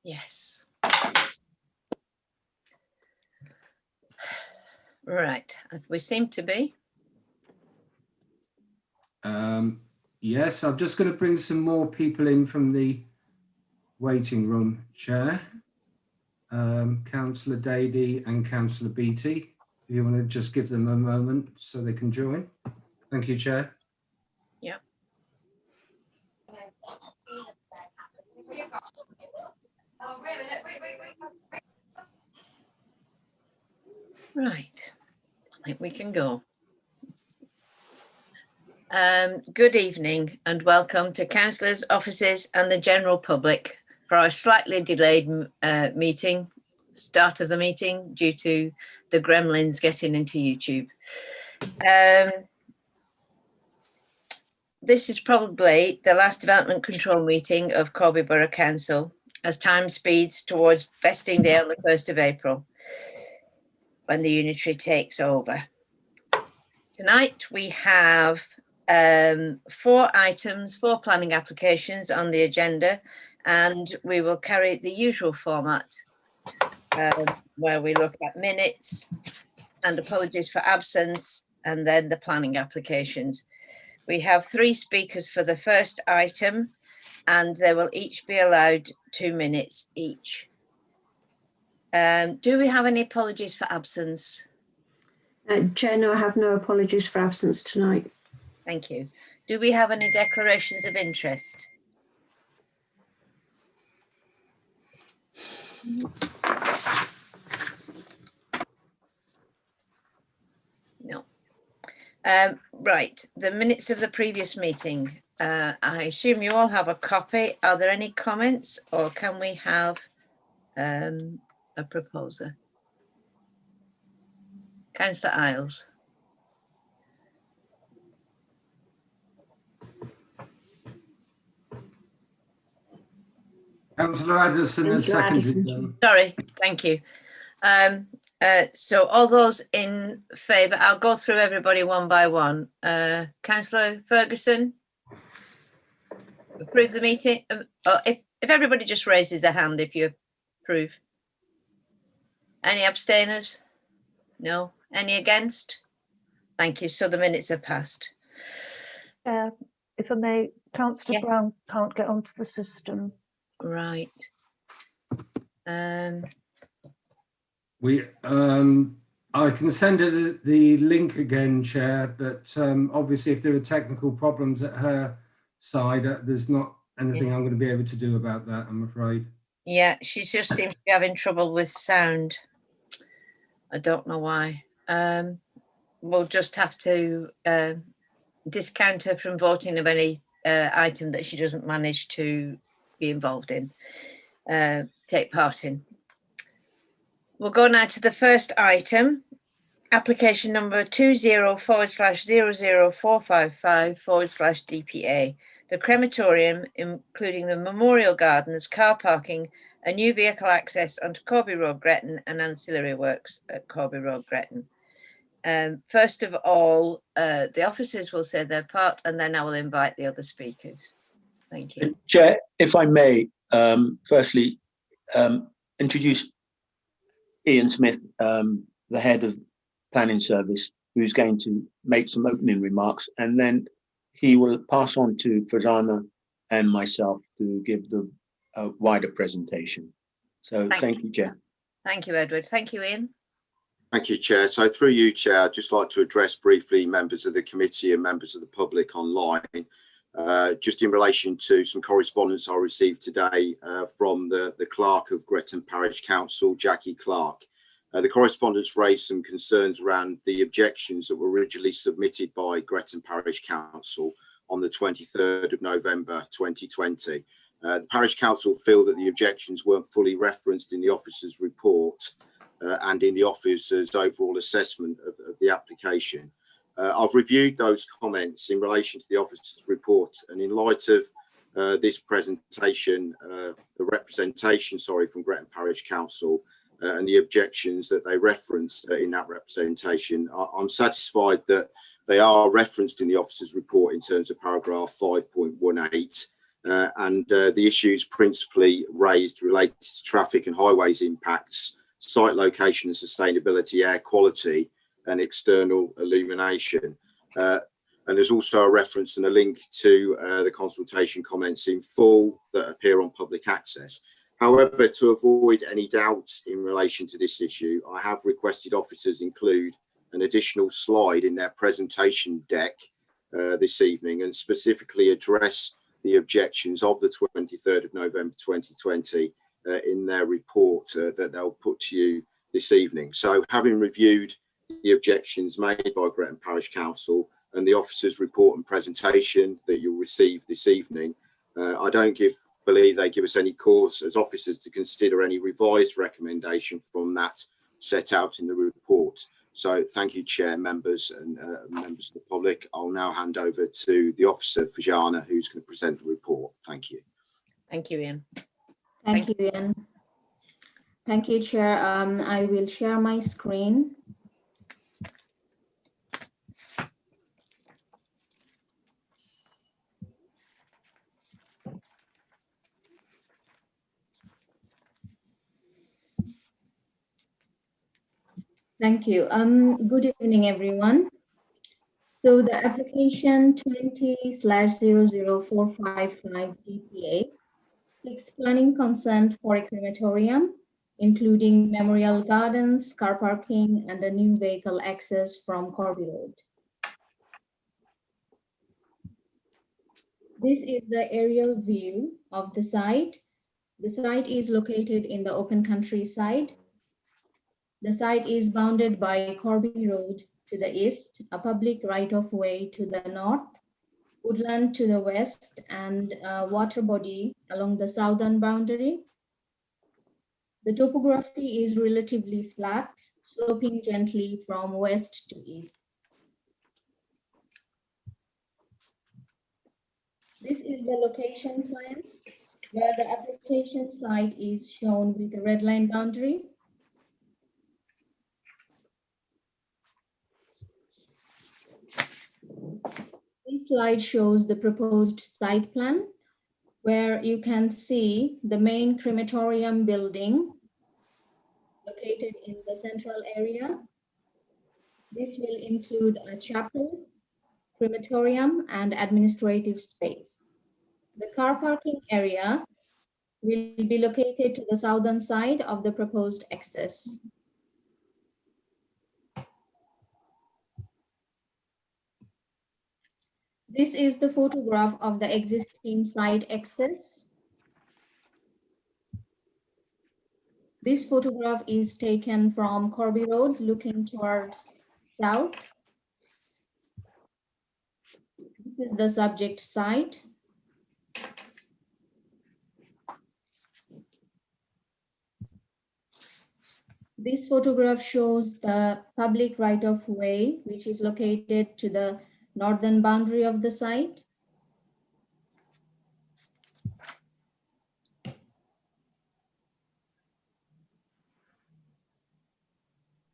Yes. Right, as we seem to be. Yes, I'm just going to bring some more people in from the waiting room, Chair. Councillor Dady and Councillor Beattie, if you want to just give them a moment so they can join. Thank you, Chair. Yeah. Right, I think we can go. Good evening and welcome to councillors, officers and the general public for our slightly delayed meeting, start of the meeting due to the gremlins getting into YouTube. This is probably the last development control meeting of Corby Borough Council as time speeds towards vesting day on the 1st of April when the unitary takes over. Tonight we have 4 items, 4 planning applications on the agenda, and we will carry the usual format where we look at minutes and apologies for absence and then the planning applications. We have 3 speakers for the first item and they will each be allowed 2 minutes each. Do we have any apologies for absence? Chair, no, I have no apologies for absence tonight. Thank you. Do we have any declarations of interest? No. Right, the minutes of the previous meeting. I assume you all have a copy. Are there any comments or can we have a proposer? Councillor Isles. Councillor Addison has seconded. Sorry, thank you. So all those in favour, I'll go through everybody one by one. Councillor Ferguson, approve the meeting. If everybody just raises their hand if you approve. Any abstainers? No. Any against? Thank you. So the minutes have passed. If I may, Councillor Brown can't get onto the system. Right. I can send her the link again, Chair, but obviously if there are technical problems at her side, there's not anything I'm going to be able to do about that, I'm afraid. Yeah, she just seems to be having trouble with sound. I don't know why. We'll just have to discount her from voting of any item that she doesn't manage to be involved in, take part in. We'll go now to the first item, application number 20/00455/DPA. The crematorium, including the memorial gardens, car parking, a new vehicle access onto Corby Road, Gretton, and ancillary works at Corby Road, Gretton. First of all, the officers will say their part, and then I will invite the other speakers. Thank you. Chair, if I may, firstly, introduce Ian Smith, the head of planning service, who's going to make some opening remarks, and then he will pass on to Fazana and myself to give the wider presentation. So thank you, Chair. Thank you, Edward. Thank you, Ian. Thank you, Chair. So through you, Chair, I'd just like to address briefly members of the committee and members of the public online, just in relation to some correspondence I received today from the clerk of Gretton Parish Council, Jackie Clark. The correspondence raised some concerns around the objections that were originally submitted by Gretton Parish Council on the 23rd of November 2020. The Parish Council feel that the objections weren't fully referenced in the officer's report and in the officer's overall assessment of the application. I've reviewed those comments in relation to the officer's report, and in light of this presentation, the representation, from Gretton Parish Council and the objections that they referenced in that representation, I'm satisfied that they are referenced in the officer's report in terms of paragraph 5.18, The issues principally raised related to traffic and highways impacts, site location and sustainability, air quality, and external illumination. And there's also a reference and a link to the consultation comments in full that appear on public access. However, to avoid any doubts in relation to this issue, I have requested officers include an additional slide in their presentation deck this evening and specifically address the objections of the 23rd of November 2020 in their report that they'll put to you this evening. So having reviewed the objections made by Gretton Parish Council and the officers' report and presentation that you'll receive this evening, I don't believe they give us any cause as officers to consider any revised recommendation from that set out in the report. So thank you, Chair, members and members of the public. I'll now hand over to the officer, Fajana, who's going to present the report. Thank you. Thank you, Ian. Thank you, Ian. Thank you, Chair. I will share my screen. Thank you. Good evening, everyone. So the application 20/00455 DPA seeks planning consent for a crematorium, including memorial gardens, car parking, and a new vehicle access from Corby Road. This is the aerial view of the site. The site is located in the open countryside. The site is bounded by Corby Road to the east, a public right-of-way to the north, woodland to the west, and a water body along the southern boundary. The topography is relatively flat, sloping gently from west to east. This is the location plan where the application site is shown with a red line boundary. This slide shows the proposed site plan where you can see the main crematorium building located in the central area. This will include a chapel, crematorium, and administrative space. The car parking area will be located to the southern side of the proposed access. This is the photograph of the existing site access. This photograph is taken from Corby Road looking towards south. This is the subject site. This photograph shows the public right-of-way, which is located to the northern boundary of the site.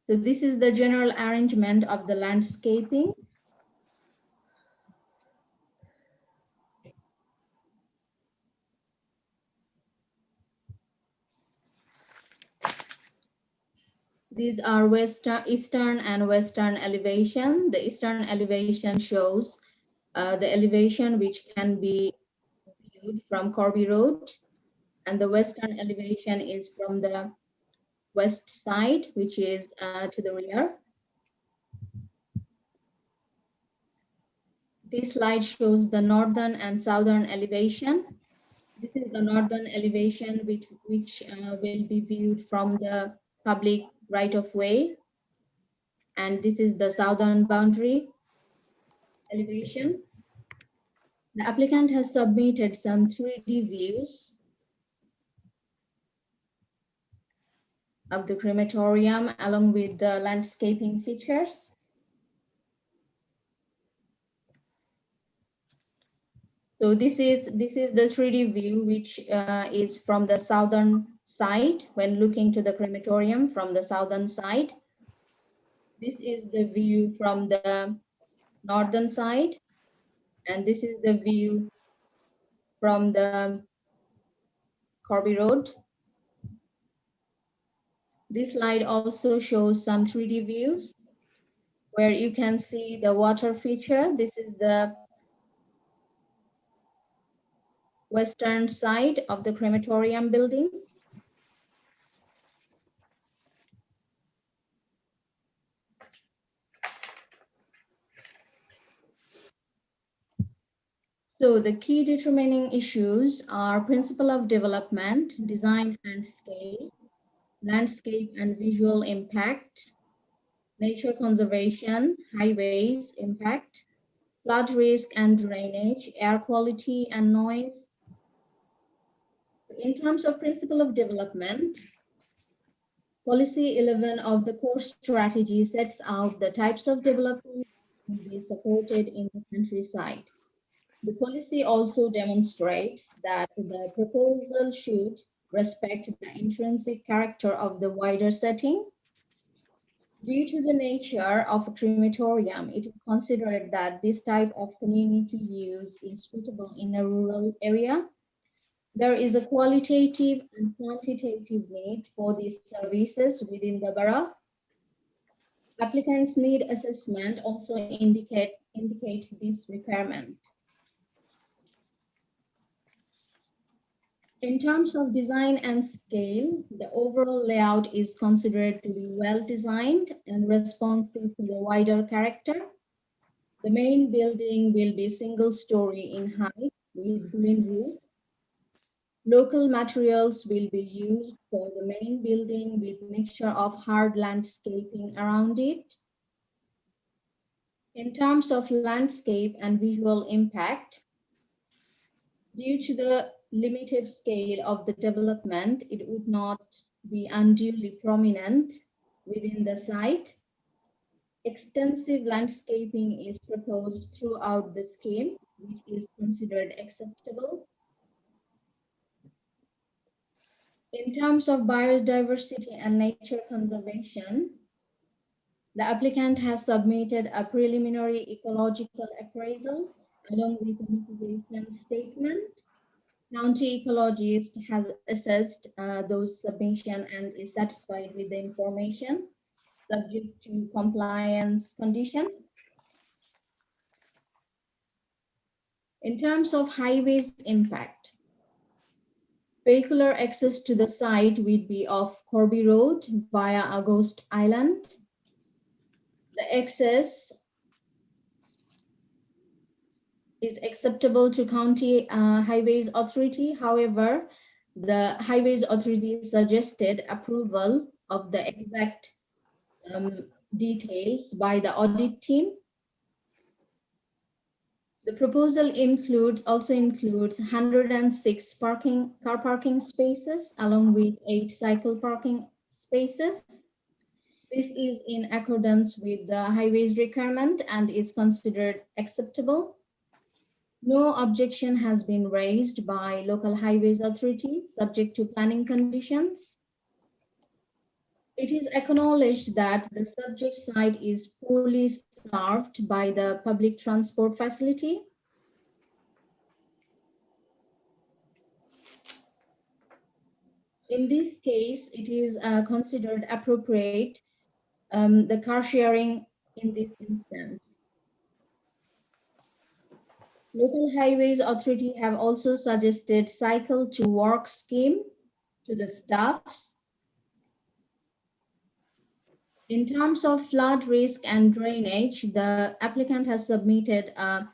So this is the general arrangement of the landscaping. These are eastern and western elevation. The eastern elevation shows the elevation which can be viewed from Corby Road, and the western elevation is from the west side, which is to the rear. This slide shows the northern and southern elevation. This is the northern elevation which will be viewed from the public right-of-way. And this is the southern boundary elevation. The applicant has submitted some 3D views of the crematorium along with the landscaping features. So this is the 3D view, which is from the southern side when looking to the crematorium from the southern side. This is the view from the northern side, and this is the view from the Corby Road. This slide also shows some 3D views where you can see the water feature. This is the western side of the crematorium building. So the key determining issues are principle of development, design and scale, landscape and visual impact, nature conservation, highways impact, flood risk and drainage, air quality and noise. In terms of principle of development, Policy 11 of the core strategy sets out the types of development that will be supported in the countryside. The policy also demonstrates that the proposal should respect the intrinsic character of the wider setting. Due to the nature of a crematorium, it is considered that this type of community use is suitable in a rural area. There is a qualitative and quantitative need for these services within the borough. Applicants' need assessment also indicates this requirement. In terms of design and scale, the overall layout is considered to be well designed and responsive to the wider character. The main building will be single story in height with green roof. Local materials will be used for the main building with mixture of hard landscaping around it. In terms of landscape and visual impact, due to the limited scale of the development, it would not be unduly prominent within the site. Extensive landscaping is proposed throughout the scheme, which is considered acceptable. In terms of biodiversity and nature conservation, the applicant has submitted a preliminary ecological appraisal along with a mitigation statement. County ecologist has assessed those submission and is satisfied with the information subject to compliance condition. In terms of highways impact, vehicular access to the site would be off Corby Road via August Island. The access is acceptable to County Highways Authority. However, the Highways Authority suggested approval of the exact details by the audit team. The proposal also includes 106 car parking spaces along with 8 cycle parking spaces. This is in accordance with the highways requirement and is considered acceptable. No objection has been raised by local highways authority subject to planning conditions. It is acknowledged that the subject site is poorly served by the public transport facility. In this case, it is considered appropriate the car sharing in this instance. Local Highways Authority have also suggested cycle to work scheme to the staffs. In terms of flood risk and drainage, the applicant has submitted a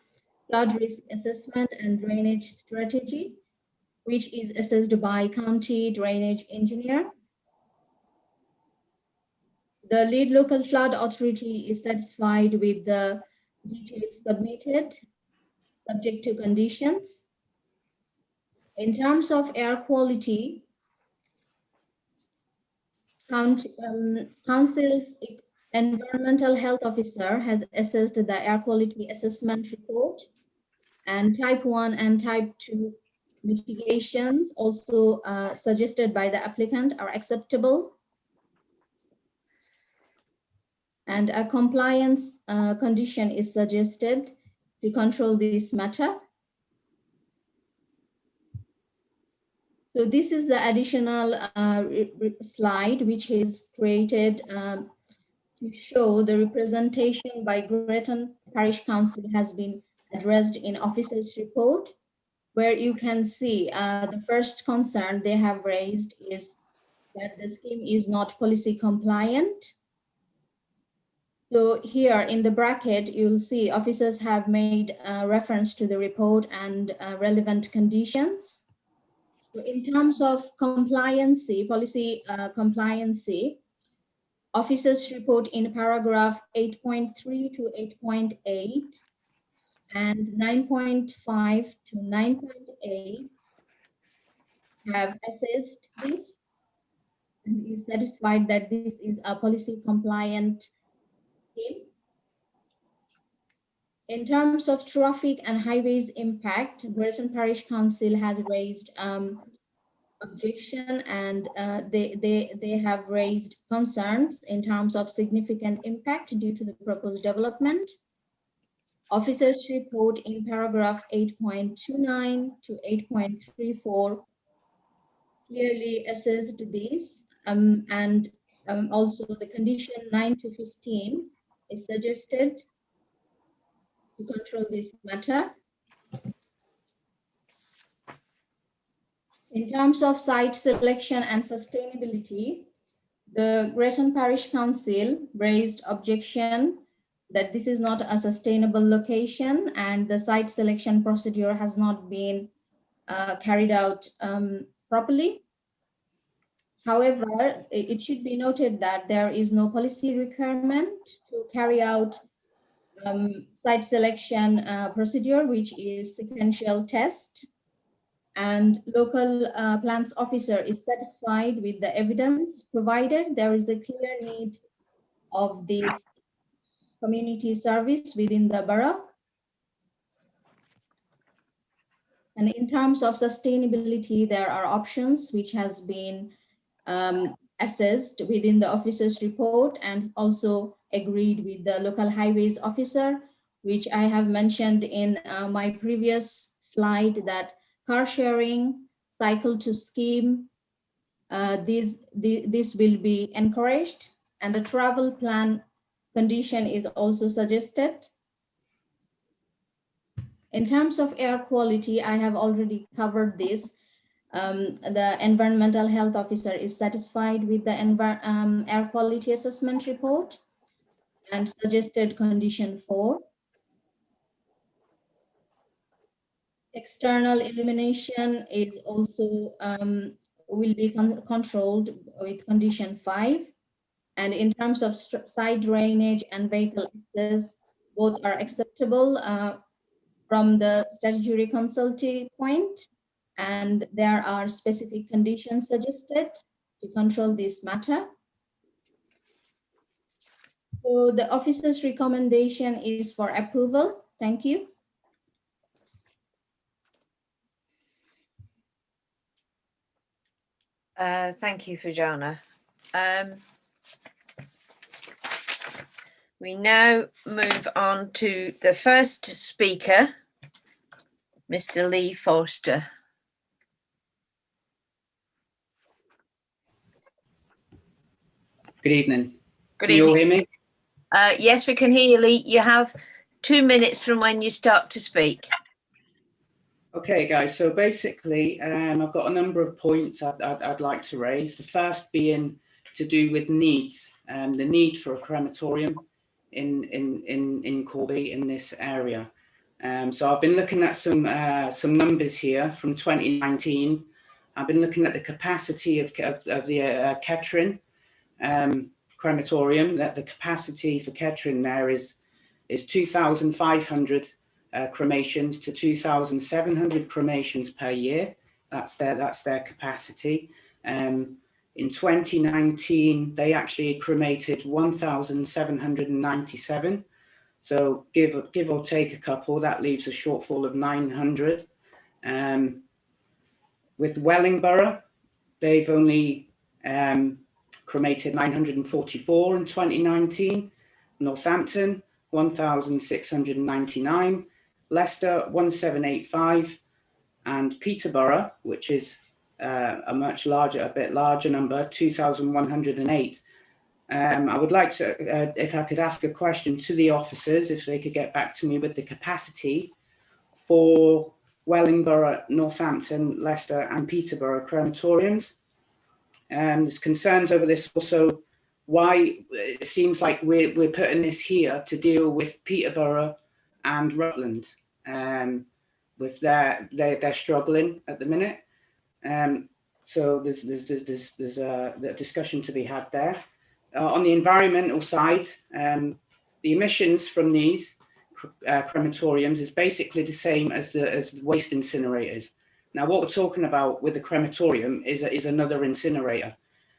flood risk assessment and drainage strategy, which is assessed by county drainage engineer. The lead local flood authority is satisfied with the details submitted, subject to conditions. In terms of air quality, Council's environmental health officer has assessed the air quality assessment report, and type 1 and type 2 mitigations also suggested by the applicant are acceptable. And a compliance condition is suggested to control this matter. So this is the additional slide which is created to show the representation by Greater Parish Council has been addressed in officers' report, where you can see the first concern they have raised is that the scheme is not policy compliant. So here in the bracket, you'll see officers have made reference to the report and relevant conditions. So in terms of compliancy, policy compliancy, officers report in paragraph 8.3 to 8.8 and 9.5 to 9.8 have assessed this and is satisfied that this is a policy compliant scheme. In terms of traffic and highways impact, Greater Parish Council has raised objection and they have raised concerns in terms of significant impact due to the proposed development. Officers report in paragraph 8.29 to 8.34 clearly assessed this and also the condition 9 to 15 is suggested to control this matter. In terms of site selection and sustainability, the Greater Parish Council raised objection that this is not a sustainable location and the site selection procedure has not been carried out properly. However, it should be noted that there is no policy requirement to carry out site selection procedure, which is sequential test. And local plans officer is satisfied with the evidence provided. There is a clear need of this community service within the borough. And in terms of sustainability, there are options which has been assessed within the officer's report and also agreed with the local highways officer, which I have mentioned in my previous slide, that car sharing, cycle to scheme, this will be encouraged, and the travel plan condition is also suggested. In terms of air quality, I have already covered this. The environmental health officer is satisfied with the air quality assessment report and suggested condition 4. External illumination is also will be controlled with condition 5. And in terms of side drainage and vehicle access, both are acceptable from the statutory consulting point, and there are specific conditions suggested to control this matter. So the officer's recommendation is for approval. Thank you. Thank you, Fajana. We now move on to the first speaker, Mr. Lee Forster. Good evening. Good Can you all evening. hear me? Yes, we can hear you, Lee. You have 2 minutes from when you start to speak. Okay, guys. So basically, I've got a number of points I'd like to raise. The first being to do with needs, the need for a crematorium in Corby in this area. So I've been looking at some numbers here from 2019. I've been looking at the capacity of the Kettering crematorium. That the capacity for Kettering there is 2,500 cremations to 2,700 cremations per year. That's their capacity. In 2019, they actually cremated 1,797. So give or take a couple, that leaves a shortfall of 900. With Wellingborough, they've only cremated 944 in 2019. Northampton, 1,699. Leicester, 1,785. And Peterborough, which is a bit larger number, 2,108. I would like to, if I could ask a question to the officers, if they could get back to me with the capacity for Wellingborough, Northampton, Leicester and Peterborough crematoriums. There's concerns over this also, why it seems like we're putting this here to deal with Peterborough and Rutland, with they're struggling at the minute. So there's a discussion to be had there. On the environmental side, the emissions from these crematoriums is basically the same as the waste incinerators. Now, what we're talking about with the crematorium is another incinerator,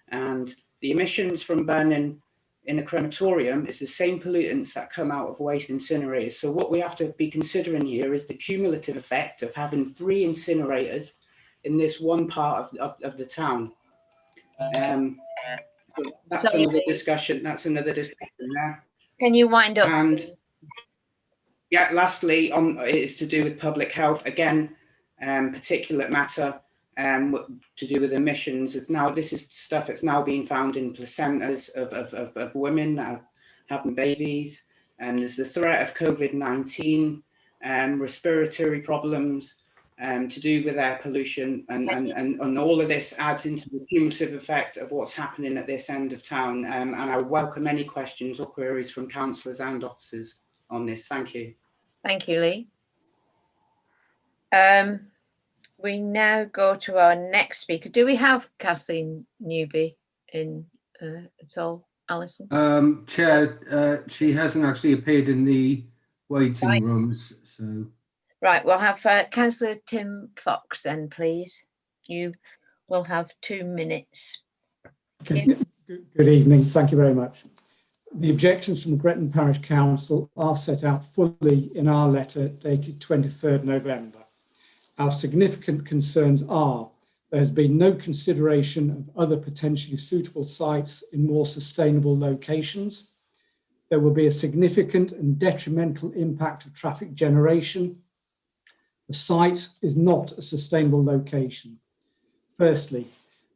and the emissions from burning in a crematorium is the same pollutants that come out of waste incinerators. So what we have to be considering here is the cumulative effect of having 3 incinerators in this one part of the town. That's another discussion. That's another discussion there. Can you wind up? And yeah, lastly, it's to do with public health again, particulate matter, to do with emissions. This is stuff that's now being found in placentas of women that are having babies, and there's the threat of COVID-19, respiratory problems, to do with air pollution, and all of this adds into the cumulative effect of what's happening at this end of town. And I welcome any questions or queries from councillors and officers on this. Thank you. Thank you, Lee. We now go to our next speaker. Do we have Kathleen Newby in at all, Alison? Chair, she hasn't actually appeared in the waiting rooms, so. Right, we'll have Councillor Tim Fox then, please. You will have 2 minutes. Okay. Good evening. Thank you very much. The objections from the Gretton Parish Council are set out fully in our letter dated 23rd November. Our significant concerns are there has been no consideration of other potentially suitable sites in more sustainable locations. There will be a significant and detrimental impact of traffic generation. The site is not a sustainable location. Firstly,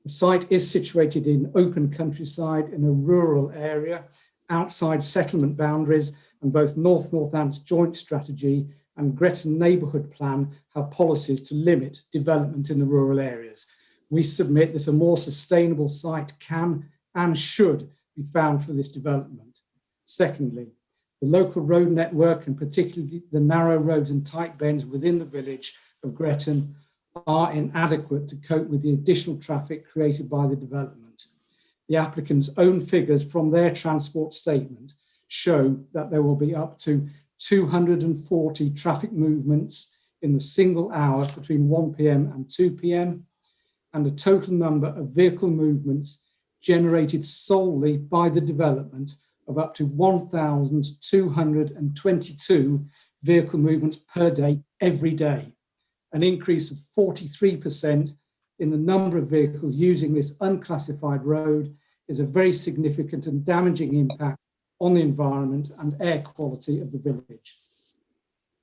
the site is situated in open countryside in a rural area outside settlement boundaries, and both North Northampton's joint strategy and Gretton neighbourhood plan have policies to limit development in the rural areas. We submit that a more sustainable site can and should be found for this development. Secondly, the local road network, and particularly the narrow roads and tight bends within the village of Gretton, are inadequate to cope with the additional traffic created by the development. The applicant's own figures from their transport statement show that there will be up to 240 traffic movements in the single hour between 1 p.m. and 2 p.m, and a total number of vehicle movements generated solely by the development of up to 1,222 vehicle movements per day every day, an increase of 43% in the number of vehicles using this unclassified road is a very significant and damaging impact on the environment and air quality of the village.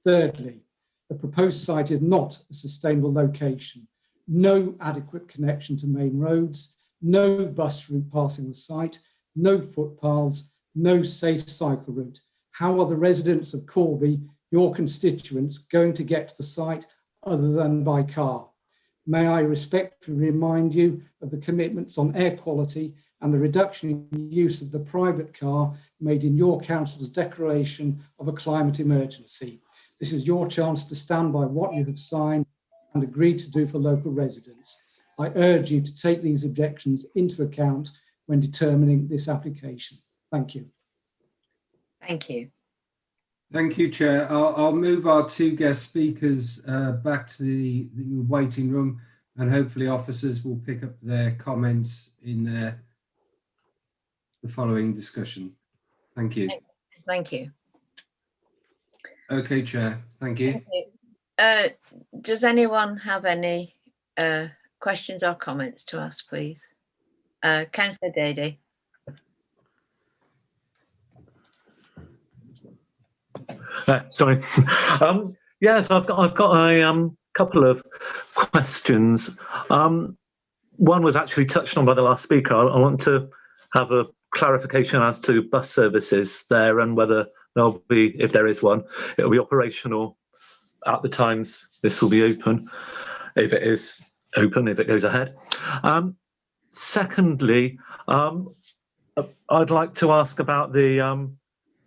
Thirdly, the proposed site is not a sustainable location. No adequate connection to main roads, no bus route passing the site, no footpaths, no safe cycle route. How are the residents of Corby, your constituents, going to get to the site other than by car? May I respectfully remind you of the commitments on air quality and the reduction in use of the private car made in your council's declaration of a climate emergency. This is your chance to stand by what you have signed and agreed to do for local residents. I urge you to take these objections into account when determining this application. Thank you. Thank you. Thank you, Chair. I'll move our 2 guest speakers back to the waiting room, and hopefully officers will pick up their comments in the following discussion. Thank you. Thank you. Okay, Chair. Thank you. Thank you. Does anyone have any questions or comments to ask, please? Councillor Dady. Sorry. Yes, I've got a couple of questions. one was actually touched on by the last speaker. I want to have a clarification as to bus services there and whether there'll be, if there is one, it'll be operational at the times this will be open, if it is open, if it goes ahead. Secondly, I'd like to ask about the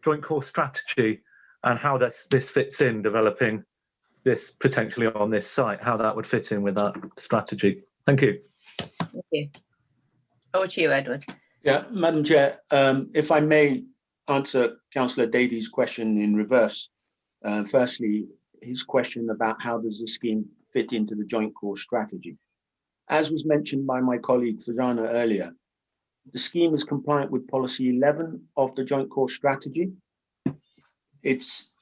joint course strategy and how this fits in developing this potentially on this site, how that would fit in with that strategy. Thank you. Thank you. Over to you, Edward. Yeah, Madam Chair, if I may answer Councillor Dady's question in reverse. Firstly, his question about how does the scheme fit into the joint course strategy. As was mentioned by my colleague Fazana earlier, the scheme is compliant with policy 11 of the joint course strategy. It's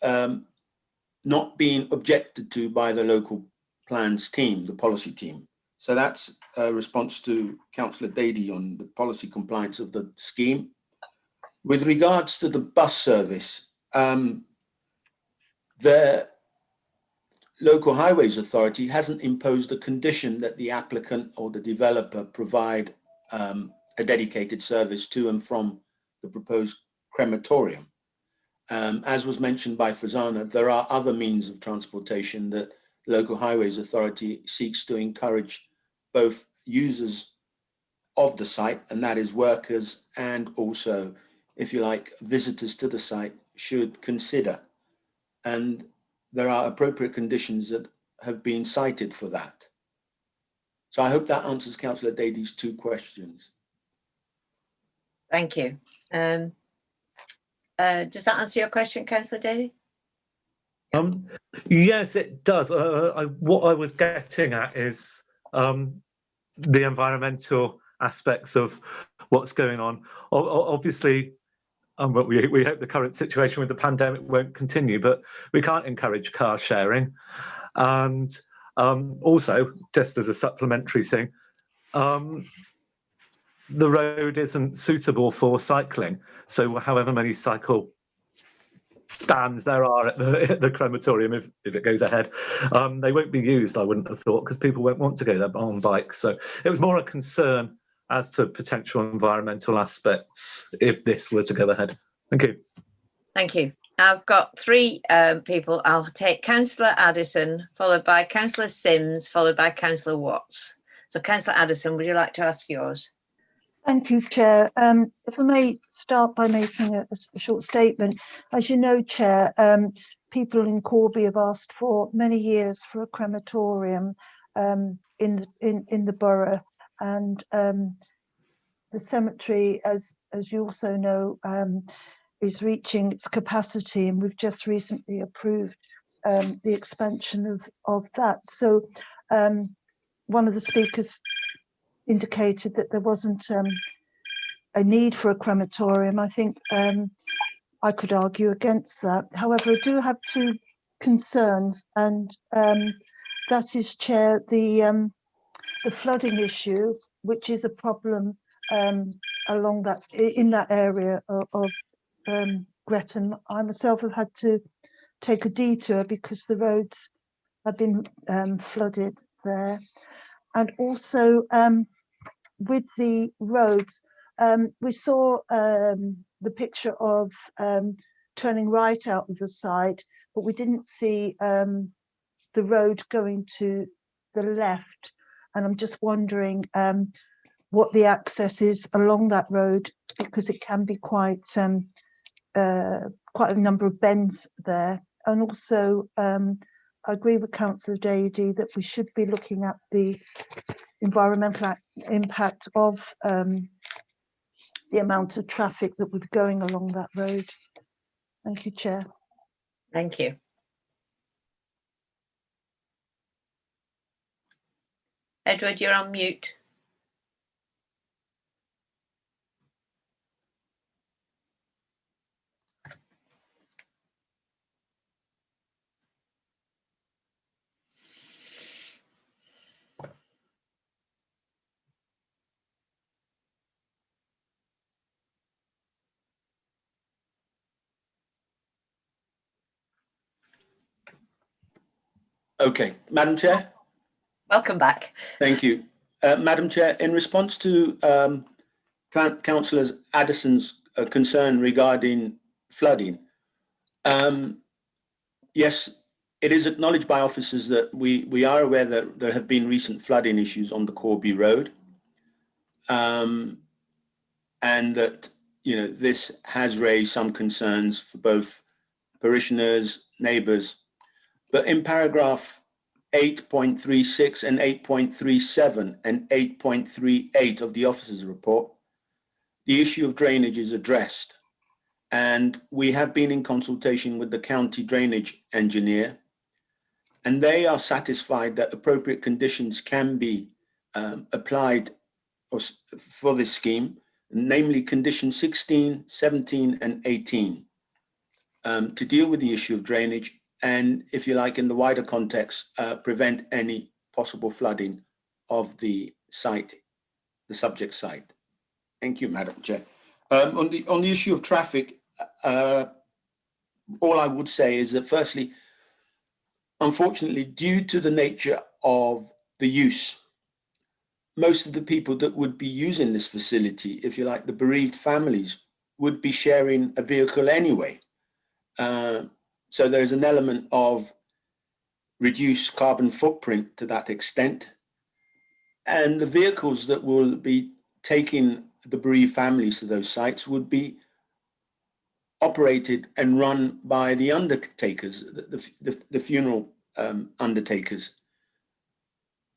not being objected to by the local plans team, the policy team. So that's a response to Councillor Dady on the policy compliance of the scheme. With regards to the bus service, the Local Highways Authority hasn't imposed a condition that the applicant or the developer provide a dedicated service to and from the proposed crematorium. As was mentioned by Fazana, there are other means of transportation that Local Highways Authority seeks to encourage both users of the site, and that is workers, and also, if you like, visitors to the site should consider. And there are appropriate conditions that have been cited for that. So I hope that answers Councillor Dady's two questions. Thank you. Does that answer your question, Councillor Dady? Yes, it does. What I was getting at is the environmental aspects of what's going on. Obviously, but we hope the current situation with the pandemic won't continue, but we can't encourage car sharing. And also, just as a supplementary thing, the road isn't suitable for cycling. So however many cycle stands there are at the crematorium, if it goes ahead, they won't be used, I wouldn't have thought, because people won't want to go there on bikes. So it was more a concern as to potential environmental aspects if this were to go ahead. Thank you. Thank you. I've got three people. I'll take Councillor Addison, followed by Councillor Sims, followed by Councillor Watts. So Councillor Addison, would you like to ask yours? Thank you, Chair. If I may start by making a short statement. As you know, Chair, people in Corby have asked for many years for a crematorium in the borough, and the cemetery, as you also know, is reaching its capacity, and we've just recently approved the expansion of that. So one of the speakers indicated that there wasn't a need for a crematorium. I think I could argue against that. However, I do have two concerns, and that is, Chair, the flooding issue, which is a problem along that in that area of Gretton. I myself have had to take a detour because the roads have been flooded there, and also with the roads, we saw the picture of turning right out of the site, but we didn't see the road going to the left. And I'm just wondering what the access is along that road, because it can be quite a number of bends there. And also, I agree with Councillor Dady that we should be looking at the environmental impact of the amount of traffic that would be going along that road. Thank you, Chair. Thank you. Edward, you're on mute. Okay, Madam Chair. Welcome back. Thank you. Madam Chair, in response to Councillor Addison's concern regarding flooding, yes, it is acknowledged by officers that we are aware that there have been recent flooding issues on the Corby Road, and that this has raised some concerns for both parishioners, neighbours. But in paragraph 8.36 and 8.37 and 8.38 of the officer's report, the issue of drainage is addressed. And we have been in consultation with the county drainage engineer, and they are satisfied that appropriate conditions can be applied for this scheme, namely condition 16, 17 and 18, to deal with the issue of drainage and, if you like, in the wider context, prevent any possible flooding of the site, the subject site. Thank you, Madam Chair. On the issue of traffic, all I would say is that, firstly, unfortunately, due to the nature of the use, most of the people that would be using this facility, if you like, the bereaved families, would be sharing a vehicle anyway. So there's an element of reduced carbon footprint to that extent. And the vehicles that will be taking the bereaved families to those sites would be operated and run by the undertakers, the funeral undertakers.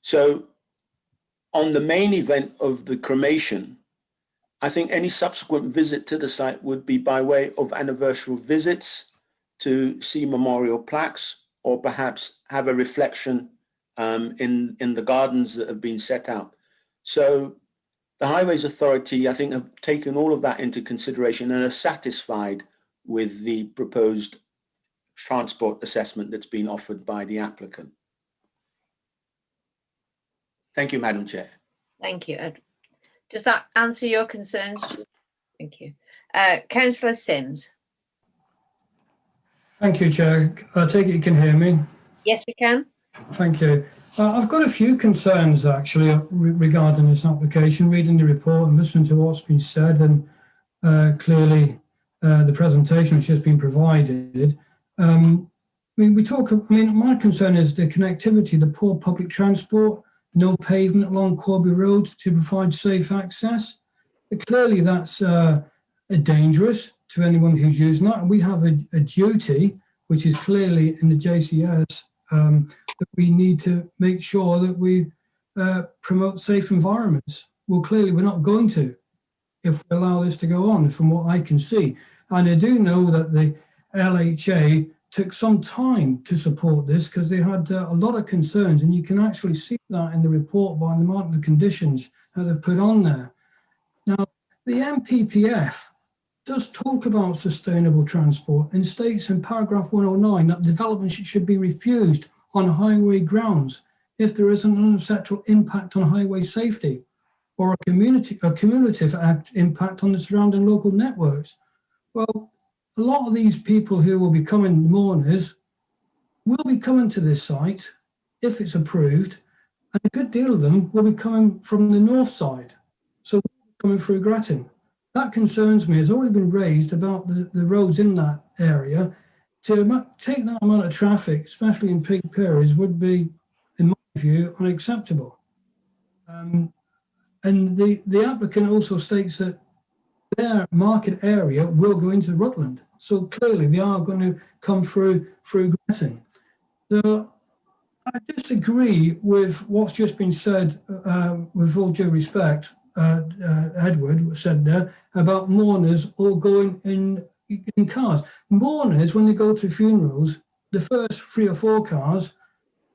So on the main event of the cremation, I think any subsequent visit to the site would be by way of anniversary visits to see memorial plaques, or perhaps have a reflection in the gardens that have been set out. So the Highways Authority, I think, have taken all of that into consideration and are satisfied with the proposed transport assessment that's been offered by the applicant. Thank you, Madam Chair. Thank you, Ed. Does that answer your concerns? Thank you. Councillor Sims. Thank you, Chair. I take it you can hear me. Yes, we can. Thank you. I've got a few concerns actually regarding this application, reading the report and listening to what's been said, and clearly the presentation which has been provided. We talk, my concern is the connectivity, the poor public transport, no pavement along Corby Road to provide safe access. But clearly that's dangerous to anyone who's using that. And we have a duty, which is clearly in the JCS, that we need to make sure that we promote safe environments. Well, clearly we're not going to if we allow this to go on, from what I can see. And I do know that the LHA took some time to support this because they had a lot of concerns, and you can actually see that in the report by the amount of conditions that they've put on there. Now, the MPPF does talk about sustainable transport and states in paragraph 109 that development should be refused on highway grounds if there is an unacceptable impact on highway safety or a cumulative impact on the surrounding local networks. Well, a lot of these people who will be coming, mourners, will be coming to this site if it's approved, and a good deal of them will be coming from the north side, so coming through Gretton. That concerns me. It's already been raised about the roads in that area. To take that amount of traffic, especially in peak periods, would be, in my view, unacceptable. And the applicant also states that their market area will go into Rutland. So clearly they are going to come through Gretton. So I disagree with what's just been said, with all due respect, Edward said there, about mourners all going in cars. Mourners, when they go to funerals, the first 3 or 4 cars,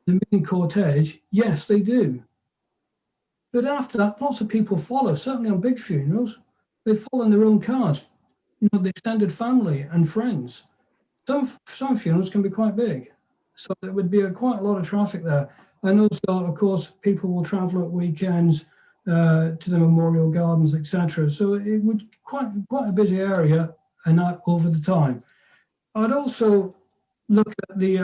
the main cortege, yes, they do. But after that, lots of people follow, certainly on big funerals. They follow in their own cars, the extended family and friends. Some funerals can be quite big, so there would be quite a lot of traffic there. And also, of course, people will travel at weekends to the memorial gardens, etc. So it would quite a busy area, and that over the time. I'd also look at the,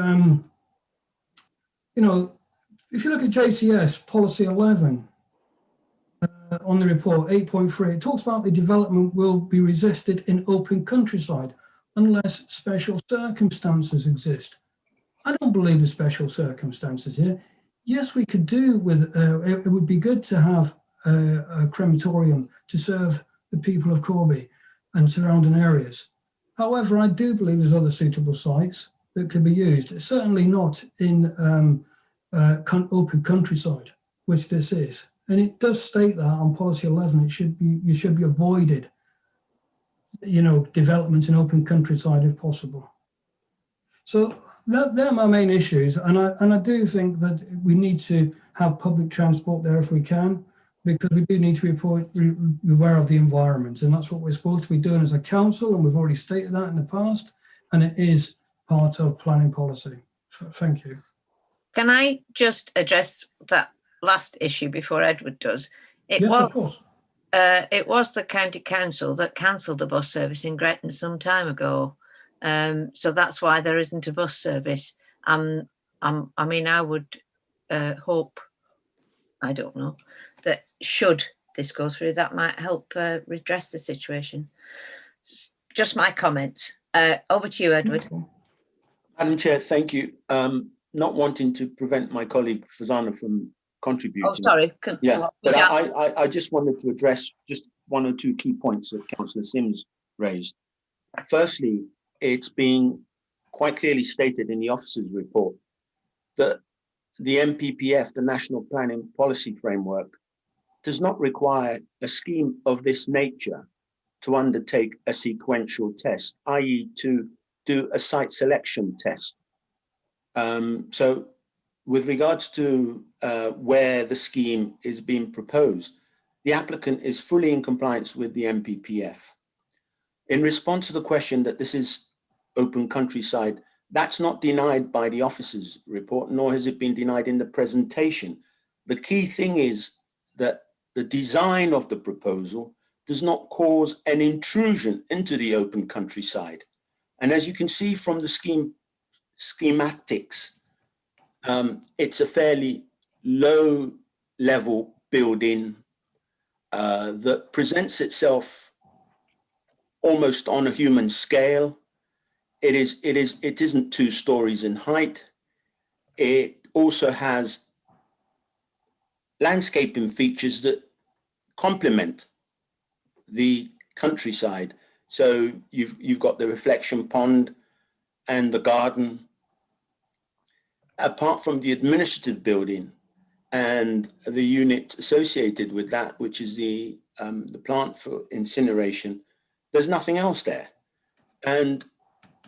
if you look at JCS policy 11, on the report, 8.3, it talks about the development will be resisted in open countryside unless special circumstances exist. I don't believe the special circumstances here. Yes, we could do with, it would be good to have a crematorium to serve the people of Corby and surrounding areas. However, I do believe there's other suitable sites that could be used, certainly not in open countryside, which this is. And it does state that on policy 11, you should be avoided, developments in open countryside if possible. So they're my main issues, and I do think that we need to have public transport there if we can, because we do need to be aware of the environment, and that's what we're supposed to be doing as a council, and we've already stated that in the past, and it is part of planning policy. So thank you. Can I just address that last issue before Edward does? Yes, of course. It was the county council that cancelled the bus service in Gretton some time ago. So that's why there isn't a bus service. I mean, I would hope, I don't know, that should this go through, that might help redress the situation. Just my comments. Over to you, Edward. Madam Chair, thank you. Not wanting to prevent my colleague Fazana from contributing. Oh, sorry. Yeah, but I just wanted to address just one or two key points that Councillor Sims raised. Firstly, it's being quite clearly stated in the officer's report that the NPPF, the National Planning Policy Framework, does not require a scheme of this nature to undertake a sequential test, i.e. to do a site selection test. So with regards to where the scheme is being proposed, the applicant is fully in compliance with the NPPF. In response to the question that this is open countryside, that's not denied by the officer's report, nor has it been denied in the presentation. The key thing is that the design of the proposal does not cause an intrusion into the open countryside. And as you can see from the schematics, it's a fairly low level building that presents itself almost on a human scale. It isn't 2 stories in height. It also has landscaping features that complement the countryside. So you've got the reflection pond and the garden. Apart from the administrative building and the unit associated with that, which is the plant for incineration, there's nothing else there. And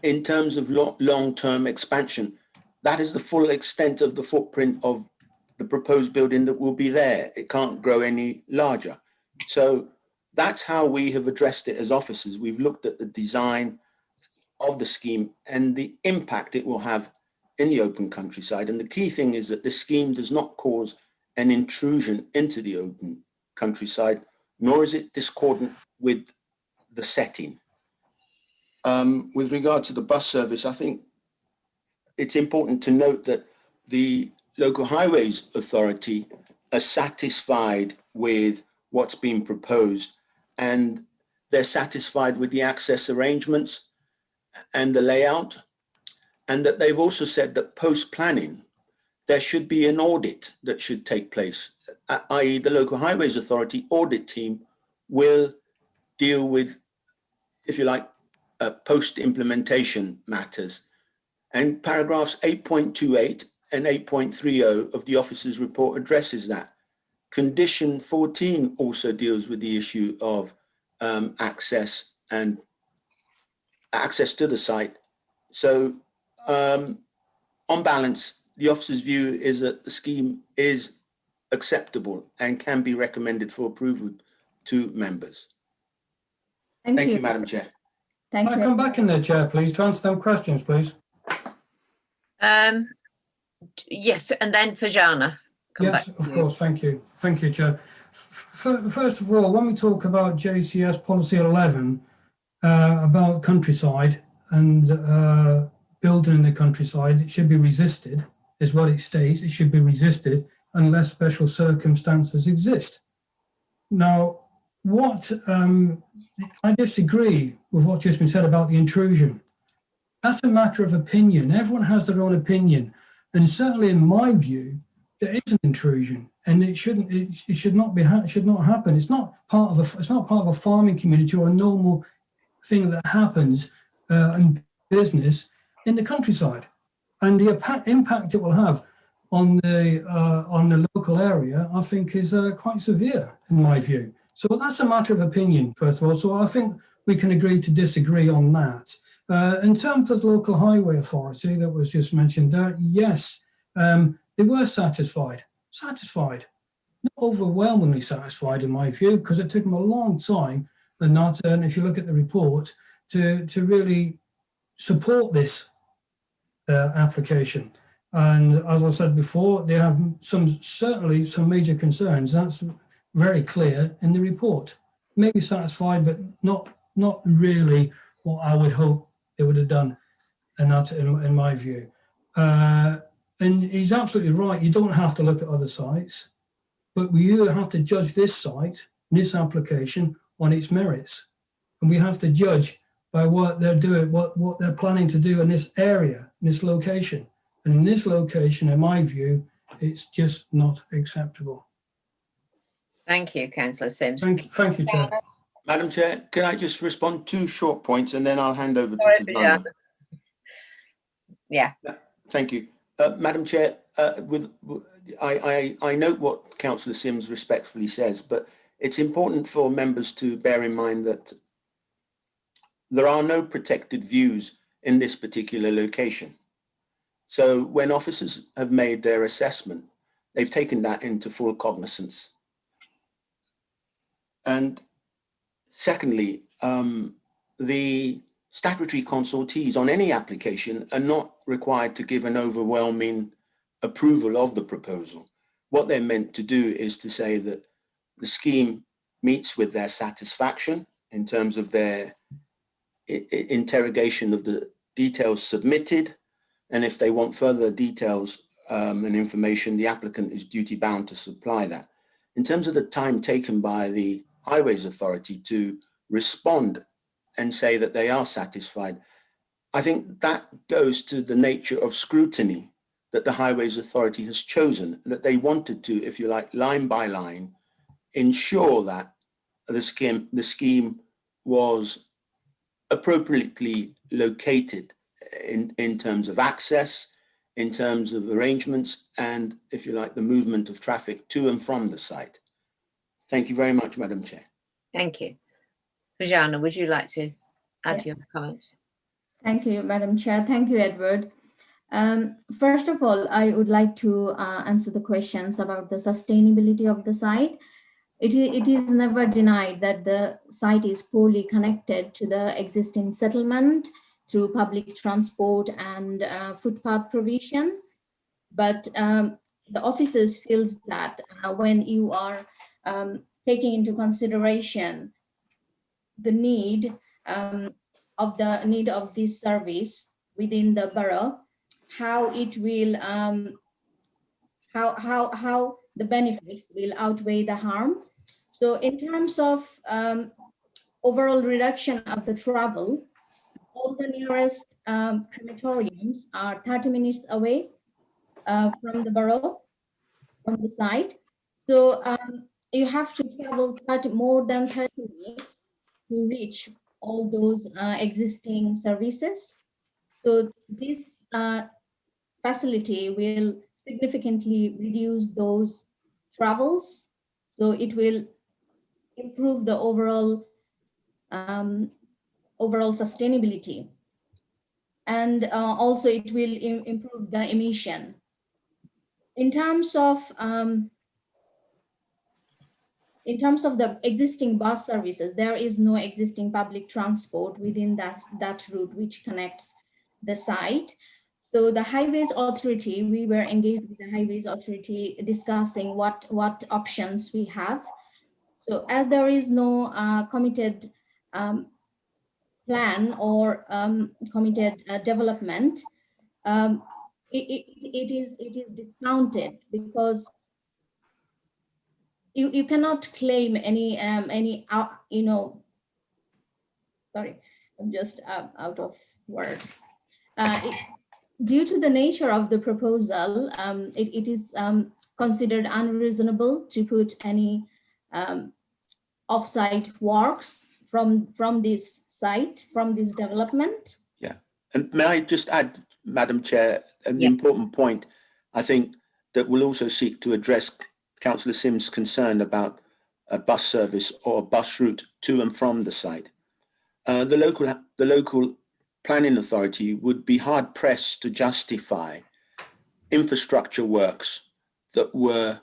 in terms of long-term expansion, that is the full extent of the footprint of the proposed building that will be there. It can't grow any larger. So that's how we have addressed it as officers. We've looked at the design of the scheme and the impact it will have in the open countryside. And the key thing is that this scheme does not cause an intrusion into the open countryside, nor is it discordant with the setting. With regard to the bus service, I think it's important to note that the Local Highways Authority are satisfied with what's being proposed, and they're satisfied with the access arrangements and the layout, and that they've also said that post-planning, there should be an audit that should take place, i.e. the Local Highways Authority audit team will deal with, if you like, post-implementation matters. And paragraphs 8.28 and 8.30 of the officer's report addresses that. Condition 14 also deals with the issue of access and access to the site. So on balance, the officer's view is that the scheme is acceptable and can be recommended for approval to members. Thank you, Madam Chair. Can I come back in there, Chair, please, to answer them questions, please? Yes, and then Fajana. Yes, of course. Thank you. Thank you, Chair. First of all, when we talk about JCS Policy 11, about countryside and building in the countryside, it should be resisted, is what it states. It should be resisted unless special circumstances exist. Now, what I disagree with what's just been said about the intrusion. That's a matter of opinion. Everyone has their own opinion, and certainly, in my view, there is an intrusion, and it shouldn't. It should not be. Should not happen. It's not part of a. It's not part of a farming community or a normal thing that happens in business in the countryside, and the impact it will have on the local area, I think, is quite severe in my view. So that's a matter of opinion, first of all. So I think we can agree to disagree on that. In terms of the local highway authority that was just mentioned there, yes, they were satisfied, not overwhelmingly satisfied in my view, because it took them a long time, and if you look at the report, to really support this application. And as I said before, they have certainly some major concerns. That's very clear in the report. Maybe satisfied, but not really what I would hope they would have done, and that in my view. And he's absolutely right. You don't have to look at other sites, but we have to judge this site, this application, on its merits, and we have to judge by what they're doing, what they're planning to do in this area, in this location. And in this location, in my view, it's just not acceptable. Thank you, Councillor Sims. Thank you, Chair. Madam Chair, can I just respond 2 short points and then I'll hand over to Sorry, Fajana. Yeah. Thank you. Madam Chair, I note what Councillor Sims respectfully says, but it's important for members to bear in mind that there are no protected views in this particular location. So when officers have made their assessment, they've taken that into full cognizance. And secondly, the statutory consultees on any application are not required to give an overwhelming approval of the proposal. What they're meant to do is to say that the scheme meets with their satisfaction in terms of their interrogation of the details submitted. And if they want further details and information, the applicant is duty bound to supply that. In terms of the time taken by the Highways Authority to respond and say that they are satisfied, I think that goes to the nature of scrutiny that the Highways Authority has chosen, that they wanted to, if you like, line by line, ensure that the scheme was appropriately located in terms of access, in terms of arrangements, and, if you like, the movement of traffic to and from the site. Thank you very much, Madam Chair. Thank you. Fajana, would you like to add your comments? Thank you, Madam Chair. Thank you, Edward. First of all, I would like to answer the questions about the sustainability of the site. It is never denied that the site is poorly connected to the existing settlement through public transport and footpath provision. But the officers feels that when you are taking into consideration the need of this service within the borough, how it will how the benefits will outweigh the harm. So in terms of overall reduction of the travel, all the nearest crematoriums are 30 minutes away from the borough, from the site. So you have to travel more than 30 minutes to reach all those existing services. So this facility will significantly reduce those travels. So it will improve the overall sustainability, and also it will improve the emission. In terms of the existing bus services, there is no existing public transport within that route which connects the site. So the Highways Authority, we were engaged with the Highways Authority discussing what options we have. So as there is no committed plan or committed development, it is discounted, because you cannot claim any sorry, I'm just out of words. Due to the nature of the proposal, it is considered unreasonable to put any off-site works from this site, from this development. Yeah. And may I just add, Madam Chair, an Yeah. important point, I think, that will also seek to address Councillor Simms' concern about a bus service or a bus route to and from the site. The local planning authority would be hard pressed to justify infrastructure works that were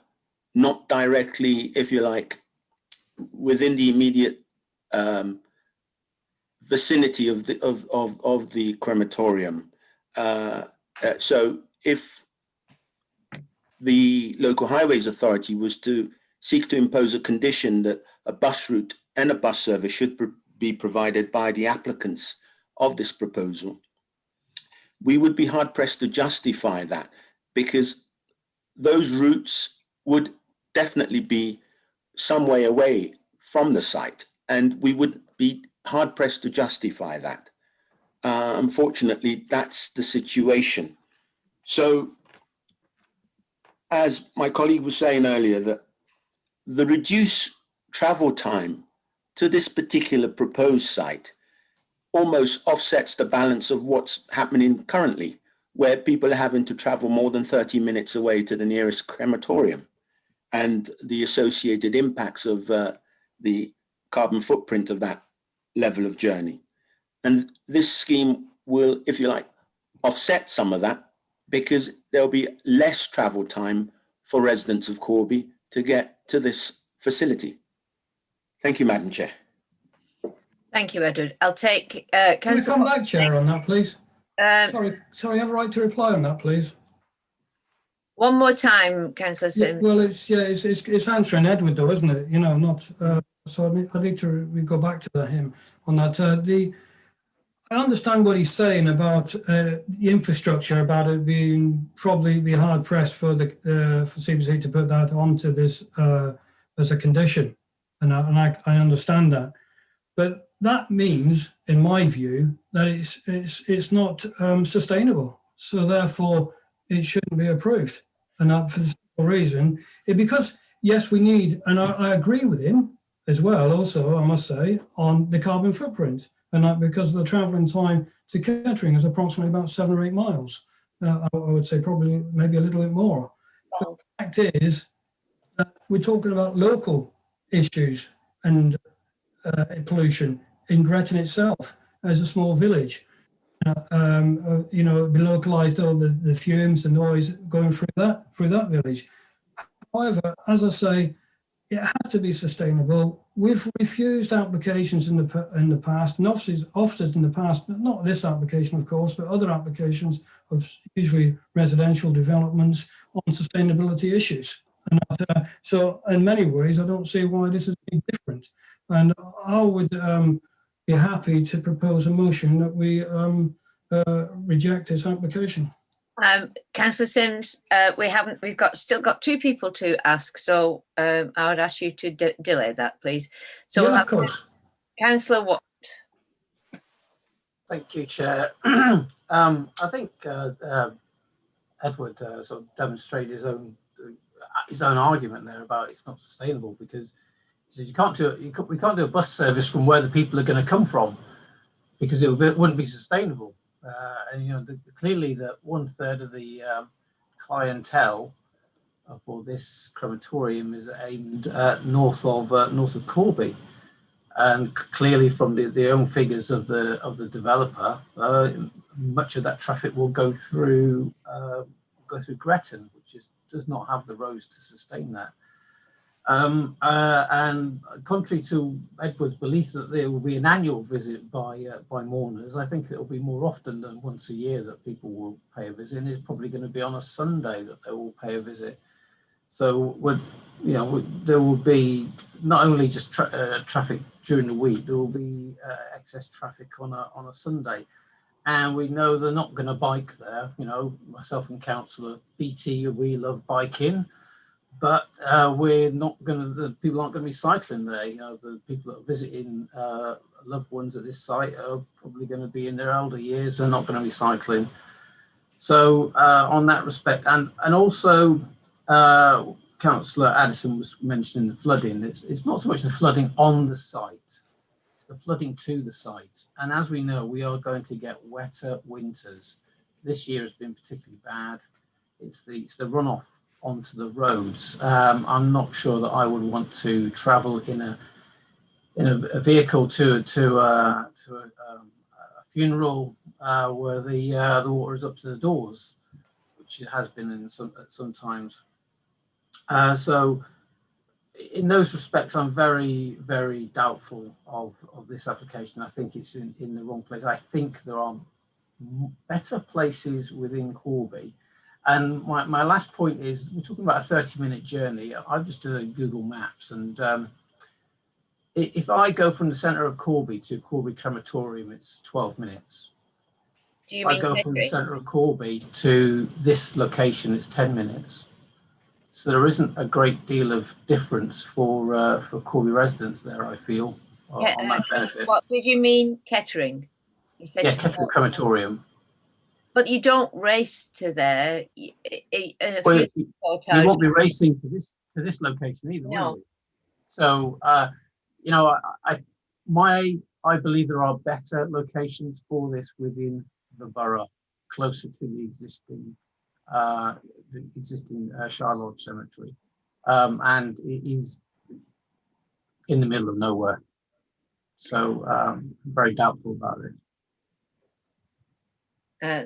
not directly, if you like, within the immediate vicinity of the crematorium. So if the local highways authority was to seek to impose a condition that a bus route and a bus service should be provided by the applicants of this proposal, we would be hard pressed to justify that, because those routes would definitely be some way away from the site, and we would be hard pressed to justify that. Unfortunately, that's the situation. So, as my colleague was saying earlier, that the reduced travel time to this particular proposed site almost offsets the balance of what's happening currently, where people are having to travel more than 30 minutes away to the nearest crematorium, and the associated impacts of the carbon footprint of that level of journey. And this scheme will, if you like, offset some of that, because there'll be less travel time for residents of Corby to get to this facility. Thank you, Madam Chair. Thank you, Edward. I'll take Can we Councillor come back, Chair, on that, please? Watson. Sorry, I have a right to reply on that, please. One more time, Councillor Yeah, Simms. well, it's answering Edward, though, isn't it? You know, not so I need to go back to him on that. I understand what he's saying about the infrastructure, about it being probably be hard pressed for the for CBC to put that onto this as a condition, and I understand that, but that means, in my view, that it's not sustainable. So therefore, it shouldn't be approved, and that for the simple reason, because yes, we need, and I agree with him as well. Also, I must say, on the carbon footprint. And that because the travelling time to Kettering is approximately about 7 or 8 miles. I would say probably maybe a little bit more. But the fact is that we're talking about local issues and pollution in Gretton itself as a small village. You know, be localised, all the fumes and noise going through that village. However, as I say, it has to be sustainable. We've refused applications in the past, and officers in the past, not this application, of course, but other applications of usually residential developments on sustainability issues. And so in many ways, I don't see why this is any different. And I would be happy to propose a motion that we reject this application. Councillor Simms, we've still got 2 people to ask, so I would ask you to delay that, please. So yeah, we'll of course. Councillor Watt. Thank you, Chair. I think Edward sort of demonstrated his own argument there about it's not sustainable, because he says we can't do a bus service from where the people are going to come from, because it wouldn't be sustainable. And you know, clearly that 1/3 of the clientele for this crematorium is aimed north of Corby, and clearly from the own figures of the developer, much of that traffic will go through Gretton, which does not have the roads to sustain that. And contrary to Edward's belief that there will be an annual visit by mourners, I think it will be more often than once a year that people will pay a visit, and it's probably going to be on a Sunday that they will pay a visit. So there will be not only just traffic during the week, there will be excess traffic on a Sunday. And we know they're not going to bike there. You know, myself and Councillor BT, we love biking. but we're not going to. The people aren't going to be cycling there. You know, the people that are visiting loved ones at this site are probably going to be in their elder years. They're not going to be cycling. So on that respect, and also Councillor Addison was mentioning the flooding. It's not so much the flooding on the site, it's the flooding to the site. And as we know, we are going to get wetter winters. This year has been particularly bad. It's the runoff onto the roads. I'm not sure that I would want to travel in a vehicle to a funeral where the water is up to the doors, which it has been at some times. So in those respects, I'm very, very doubtful of this application. I think it's in the wrong place. I think there are better places within Corby. And my last point is, we're talking about a 30-minute journey. I've just done Google Maps, and if I go from the centre of Corby to Corby Crematorium, it's 12 minutes. Do you If mean I go from the Hedrick? centre of Corby to this location, it's 10 minutes. So there isn't a great deal of difference for Corby residents there, I feel, on that benefit. What did you mean, Kettering? You said Yeah, Kettering Crematorium. But you don't race to there. Well, you won't be racing to this location either, No. will you? So you know, I believe there are better locations for this within the borough, closer to the existing Charlotte Cemetery, and it is in the middle of nowhere. So I'm very doubtful about it.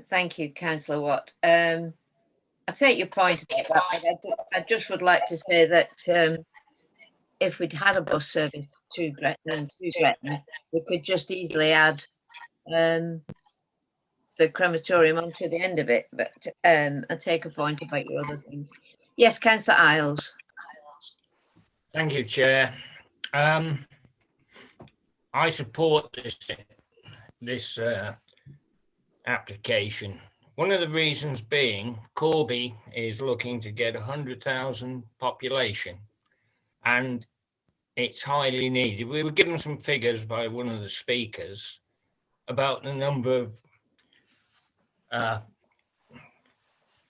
Thank you, Councillor Watt. I take your point about that, but I just would like to say that if we'd had a bus service to Gretna, we could just easily add the crematorium onto the end of it. But I take a point about your other things. Yes, Councillor Isles. Thank you, Chair. I support this application. One of the reasons being Corby is looking to get 100,000 population, and it's highly needed. We were given some figures by one of the speakers about the number of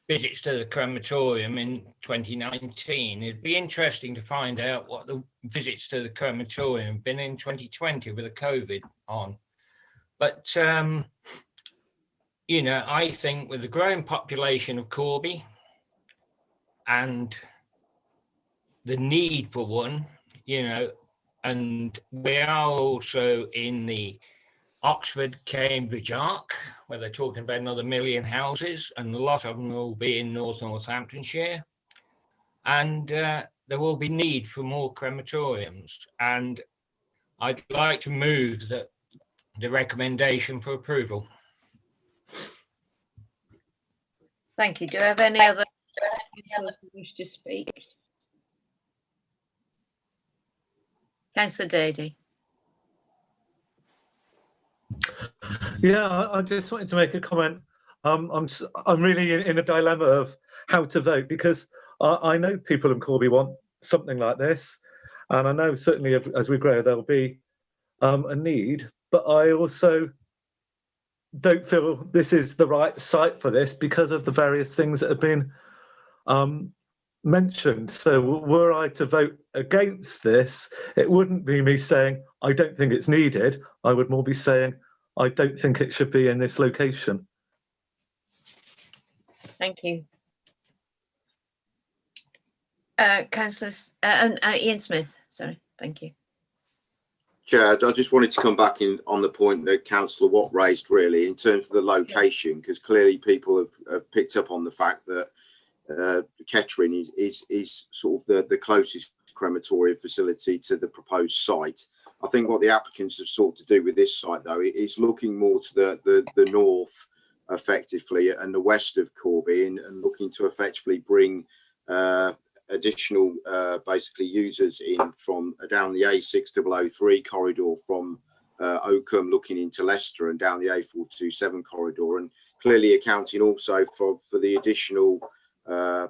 visits to the crematorium in 2019. It'd be interesting to find out what the visits to the crematorium have been in 2020 with the COVID on. But you know, I think with the growing population of Corby and the need for one, you know, and we are also in the Oxford, Cambridge arc, where they're talking about another 1 million houses, and a lot of them will be in Northamptonshire. And there will be need for more crematoriums. And I'd like to move the recommendation for approval. Thank you. Do I have any other councillors who wish to speak? Councillor Dady. Yeah, I just wanted to make a comment. I'm really in a dilemma of how to vote, because I know people in Corby want something like this, and I know certainly as we grow there'll be a need, but I also don't feel this is the right site for this because of the various things that have been mentioned. So were I to vote against this, it wouldn't be me saying I don't think it's needed. I would more be saying I don't think it should be in this location. Thank you. Councillor Ian Smith, sorry, thank you. Chair, I just wanted to come back in on the point that Councillor Watt raised, really, in terms of the location, because clearly people have picked up on the fact that Kettering is sort of the closest crematorium facility to the proposed site. I think what the applicants have sought to do with this site, though, is looking more to the north, effectively, and the west of Corby, and looking to effectively bring additional basically users in from down the A6003 corridor from Oakham, looking into Leicester, and down the A427 corridor, and clearly accounting also for the additional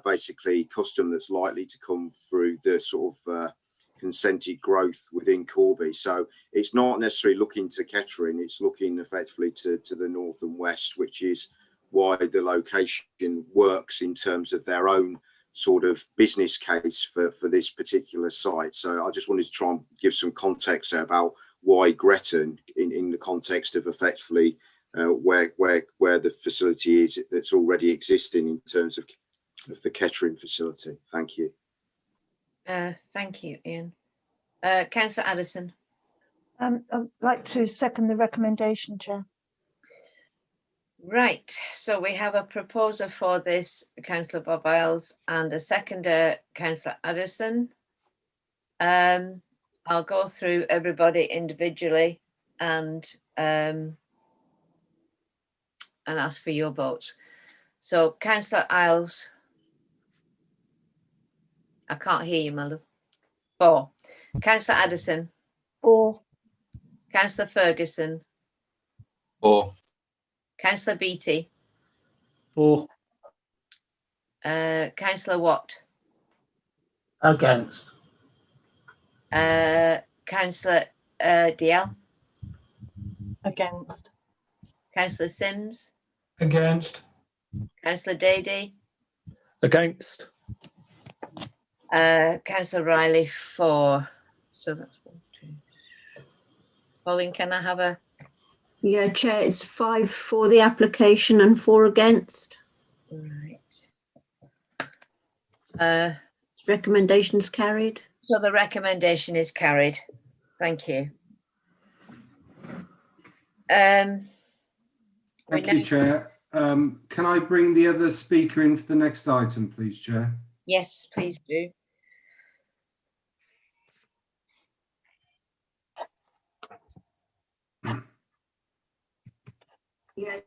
basically custom that's likely to come through the sort of consented growth within Corby. So it's not necessarily looking to Kettering, it's looking effectively to the north and west, which is why the location works in terms of their own sort of business case for this particular site. So I just wanted to try and give some context there about why Gretton in the context of effectively where the facility is that's already existing in terms of the Kettering facility. Thank you. Thank you, Ian. Councillor Addison. I'd like to second the recommendation, Chair. Right, so we have a proposer for this, Councillor Bob Isles, and a seconder, Councillor Addison. I'll go through everybody individually and ask for your votes. So Councillor Isles. I can't hear you, my love. 4. Councillor Addison. 4. Councillor Ferguson. 4. Councillor Beattie. 4. Councillor Watt. Against. Councillor DL. Against. Councillor Sims. Against. Councillor Dady. Against. Councillor Riley 4. So that's 1, 2. Pauline, can I have a? Yeah, Chair, it's 5 for the application and 4 against. Right. Recommendations carried. So the recommendation is carried. Thank you. Thank you, Chair. Can I bring the other speaker in for the next item, please, Chair? Yes, please do. Yeah.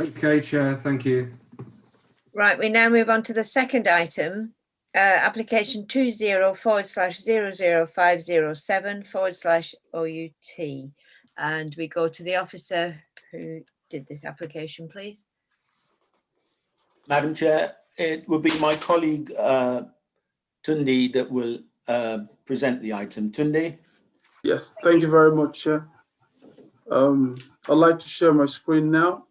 Okay, Chair, thank you. Right, we now move on to the second item, application 20/00507/OUT. And we go to the officer who did this application, please. Madam Chair, it will be my colleague Tunde that will present the item. Tunde? Yes, thank you very much, Chair. I'd like to share my screen now.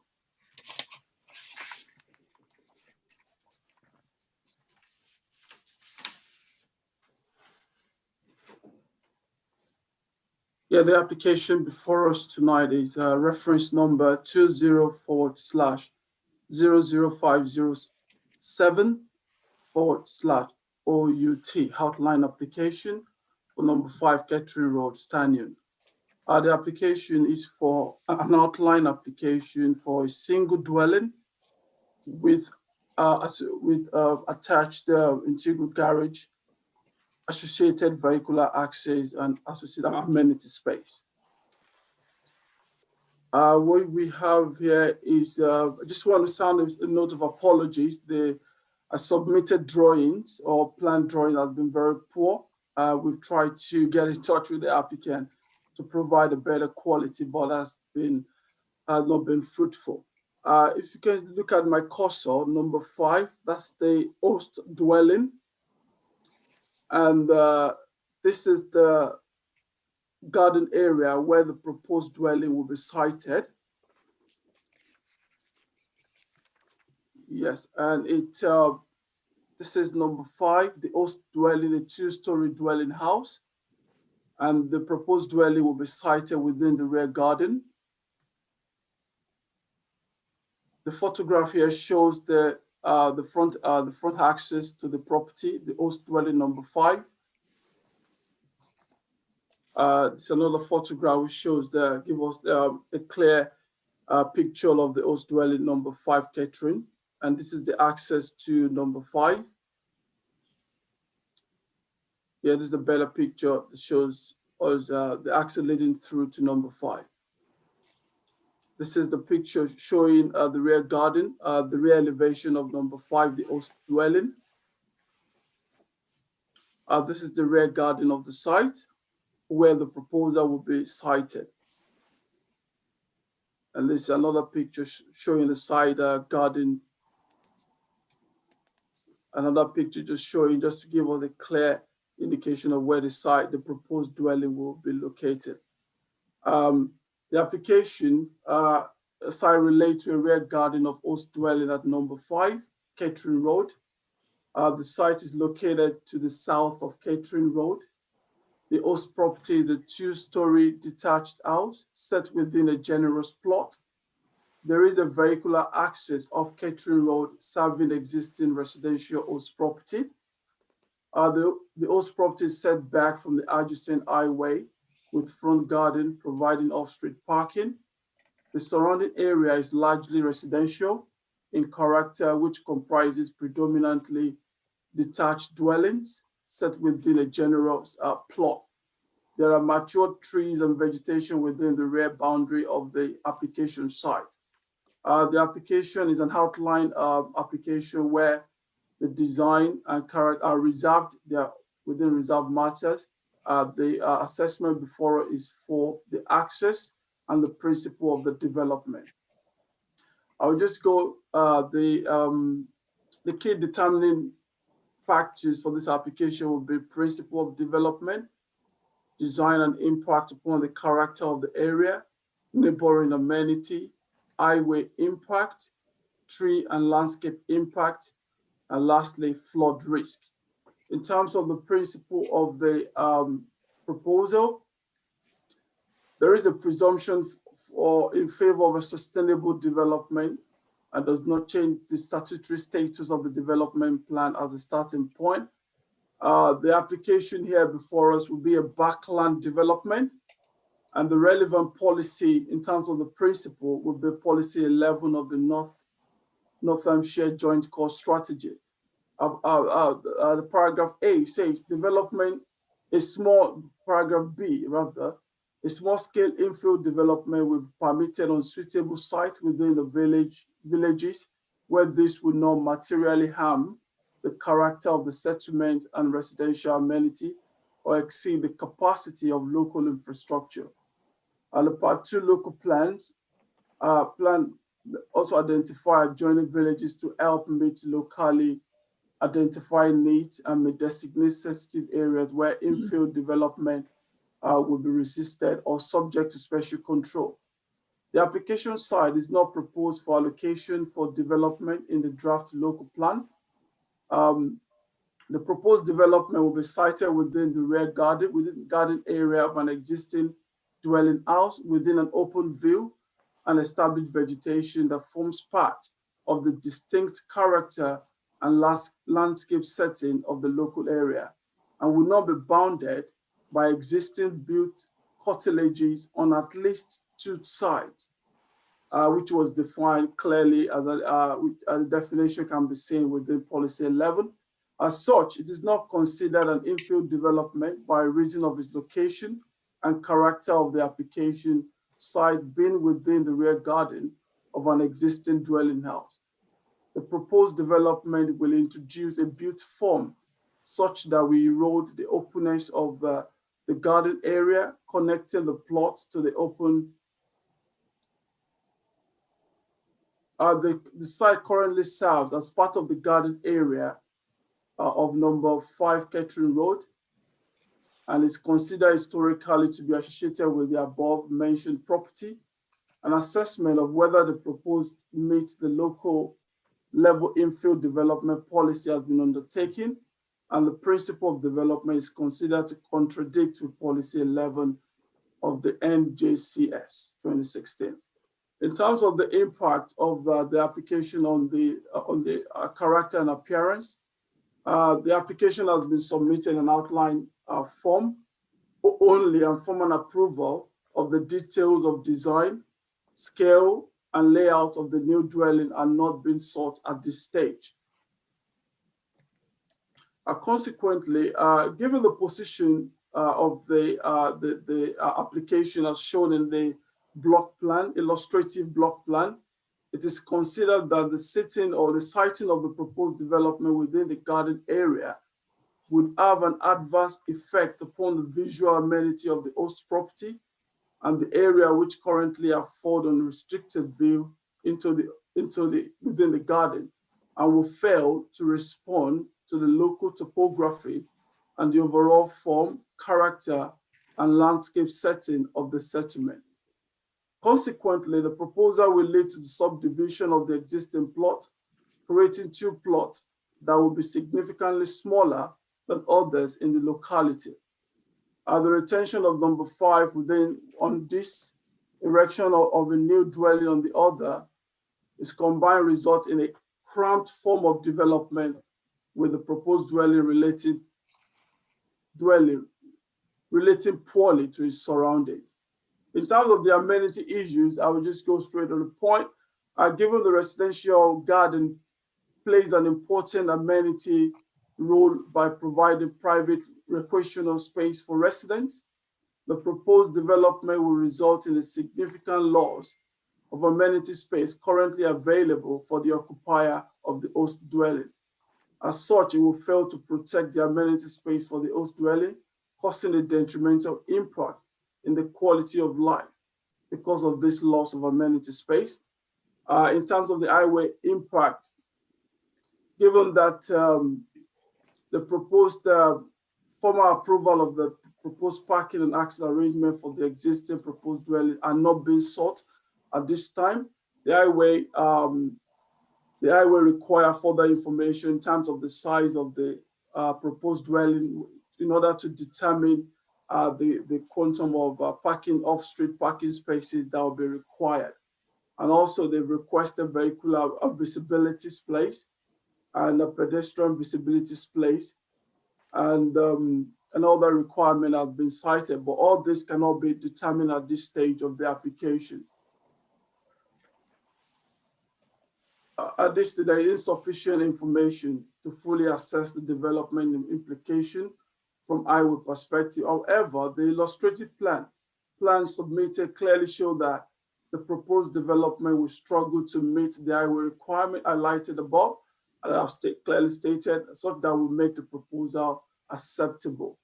Yeah, the application before us tonight is reference number 204/00507/OUT, outline application for number 5 Kettering Road, Stanion. The application is for an outline application for a single dwelling with attached integral garage, associated vehicular access, and associated amenity space. What we have here is, I just want to sound a note of apologies. The submitted drawings or planned drawing have been very poor. We've tried to get in touch with the applicant to provide a better quality, but has not been fruitful. If you can look at my cursor, number 5, that's the host dwelling. And this is the garden area where the proposed dwelling will be sited. Yes, and this is number 5, the host dwelling, a 2-story dwelling house. And the proposed dwelling will be sited within the rear garden. The photograph here shows the front access to the property, the host dwelling number 5. It's another photograph which shows give us a clear picture of the host dwelling number 5 Kettering, and this is the access to number 5. Yeah, this is a better picture that shows us the access leading through to number 5. This is the picture showing the rear garden, the rear elevation of number 5, the host dwelling. This is the rear garden of the site. where the proposal will be sited. And this is another picture showing the side garden. Another picture just showing, just to give us a clear indication of where the proposed dwelling will be located. The application site relates to a rear garden of host dwelling at number 5, Catering Road. The site is located to the south of Catering Road. The host property is a 2-story detached house set within a generous plot. There is a vehicular access off Catering Road serving existing residential host property. The host property is set back from the adjacent highway with front garden providing off-street parking. The surrounding area is largely residential in character, which comprises predominantly detached dwellings set within a generous plot. There are matured trees and vegetation within the rear boundary of the application site. The application is an outline application where the design and character are reserved. They are within reserved matters. The assessment before is for the access and the principle of the development. I'll just go the key determining factors for this application will be principle of development, design and impact upon the character of the area, neighboring amenity, highway impact, tree and landscape impact, and lastly, flood risk. In terms of the principle of the proposal, there is a presumption in favor of a sustainable development and does not change the statutory status of the development plan as a starting point. The application here before us will be a backland development, and the relevant policy in terms of the principle will be policy 11 of the Northamptonshire Joint Core Strategy. The paragraph A says development is small, paragraph B rather, a small scale infill development will be permitted on suitable sites within the villages where this would not materially harm the character of the settlement and residential amenity or exceed the capacity of local infrastructure. And the part 2 local plans plan also identify adjoining villages to help meet locally identified needs and may designate sensitive areas where infill development will be resisted or subject to special control. The application site is not proposed for allocation for development in the draft local plan. The proposed development will be sited within the rear garden, within the garden area of an existing dwelling house within an open view and established vegetation that forms part of the distinct character and landscape setting of the local area and will not be bounded by existing built cottages on at least 2 sites, which was defined clearly as a definition can be seen within policy 11. As such, it is not considered an infill development by reason of its location and character of the application site being within the rear garden of an existing dwelling house. The proposed development will introduce a built form such that we erode the openness of the garden area, connecting the plots to the open. The site currently serves as part of the garden area of number 5 Catering Road and is considered historically to be associated with the above mentioned property. An assessment of whether the proposed meets the local level infill development policy has been undertaken, and the principle of development is considered to contradict with policy 11 of the NJCS 2016. In terms of the impact of the application on the character and appearance, the application has been submitted an outline form only and form an approval of the details of design, scale, and layout of the new dwelling are not being sought at this stage. Consequently, given the position of the application as shown in the block plan, illustrative block plan, it is considered that the siting or the siting of the proposed development within the garden area would have an adverse effect upon the visual amenity of the host property and the area which currently afford unrestricted view within the garden, and will fail to respond to the local topography and the overall form, character, and landscape setting of the settlement. Consequently, the proposal will lead to the subdivision of the existing plot, creating two plots that will be significantly smaller than others in the locality. The retention of number 5 on this erection of a new dwelling on the other is combined result in a cramped form of development with the proposed dwelling relating poorly to its surroundings. In terms of the amenity issues, I will just go straight to the point. Given the residential garden plays an important amenity role by providing private recreational space for residents, the proposed development will result in a significant loss of amenity space currently available for the occupier of the host dwelling. As such, it will fail to protect the amenity space for the host dwelling, causing a detrimental impact in the quality of life because of this loss of amenity space. In terms of the highway impact, given that the proposed formal approval of the proposed parking and access arrangement for the existing proposed dwelling are not being sought at this time, the highway require further information in terms of the size of the proposed dwelling in order to determine the quantum of parking off-street parking spaces that will be required. And also they've requested vehicular visibility space and a pedestrian visibility space, and other requirements have been cited, but all this cannot be determined at this stage of the application. At this stage, there is insufficient information to fully assess the development and implication from highway perspective. However, the illustrative plan submitted clearly show that the proposed development will struggle to meet the highway requirement highlighted above, and I've clearly stated, such that will make the proposal acceptable.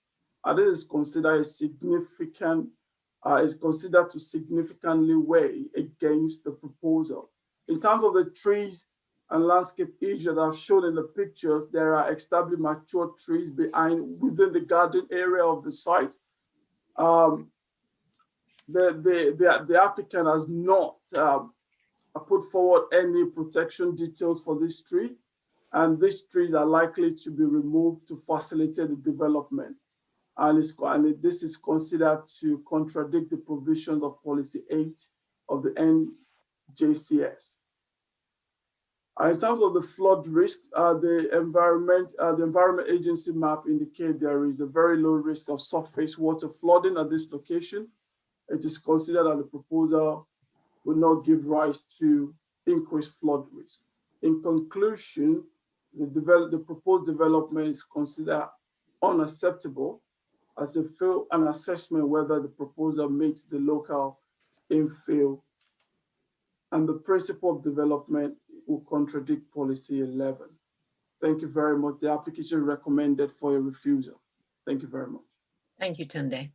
This is considered to significantly weigh against the proposal. In terms of the trees and landscape issues that I've shown in the pictures, there are established mature trees within the garden area of the site. The applicant has not put forward any protection details for this tree, and these trees are likely to be removed to facilitate the development. And this is considered to contradict the provisions of Policy 8 of the NJCS. In terms of the flood risk, the Environment Agency map indicates there is a very low risk of surface water flooding at this location. It is considered that the proposal will not give rise to increased flood risk. In conclusion, the proposed development is considered unacceptable as they fail an assessment whether the proposal meets the local infill, and the principle of development will contradict Policy 11. Thank you very much. The application recommended for your refusal. Thank you very much. Thank you, Tunde.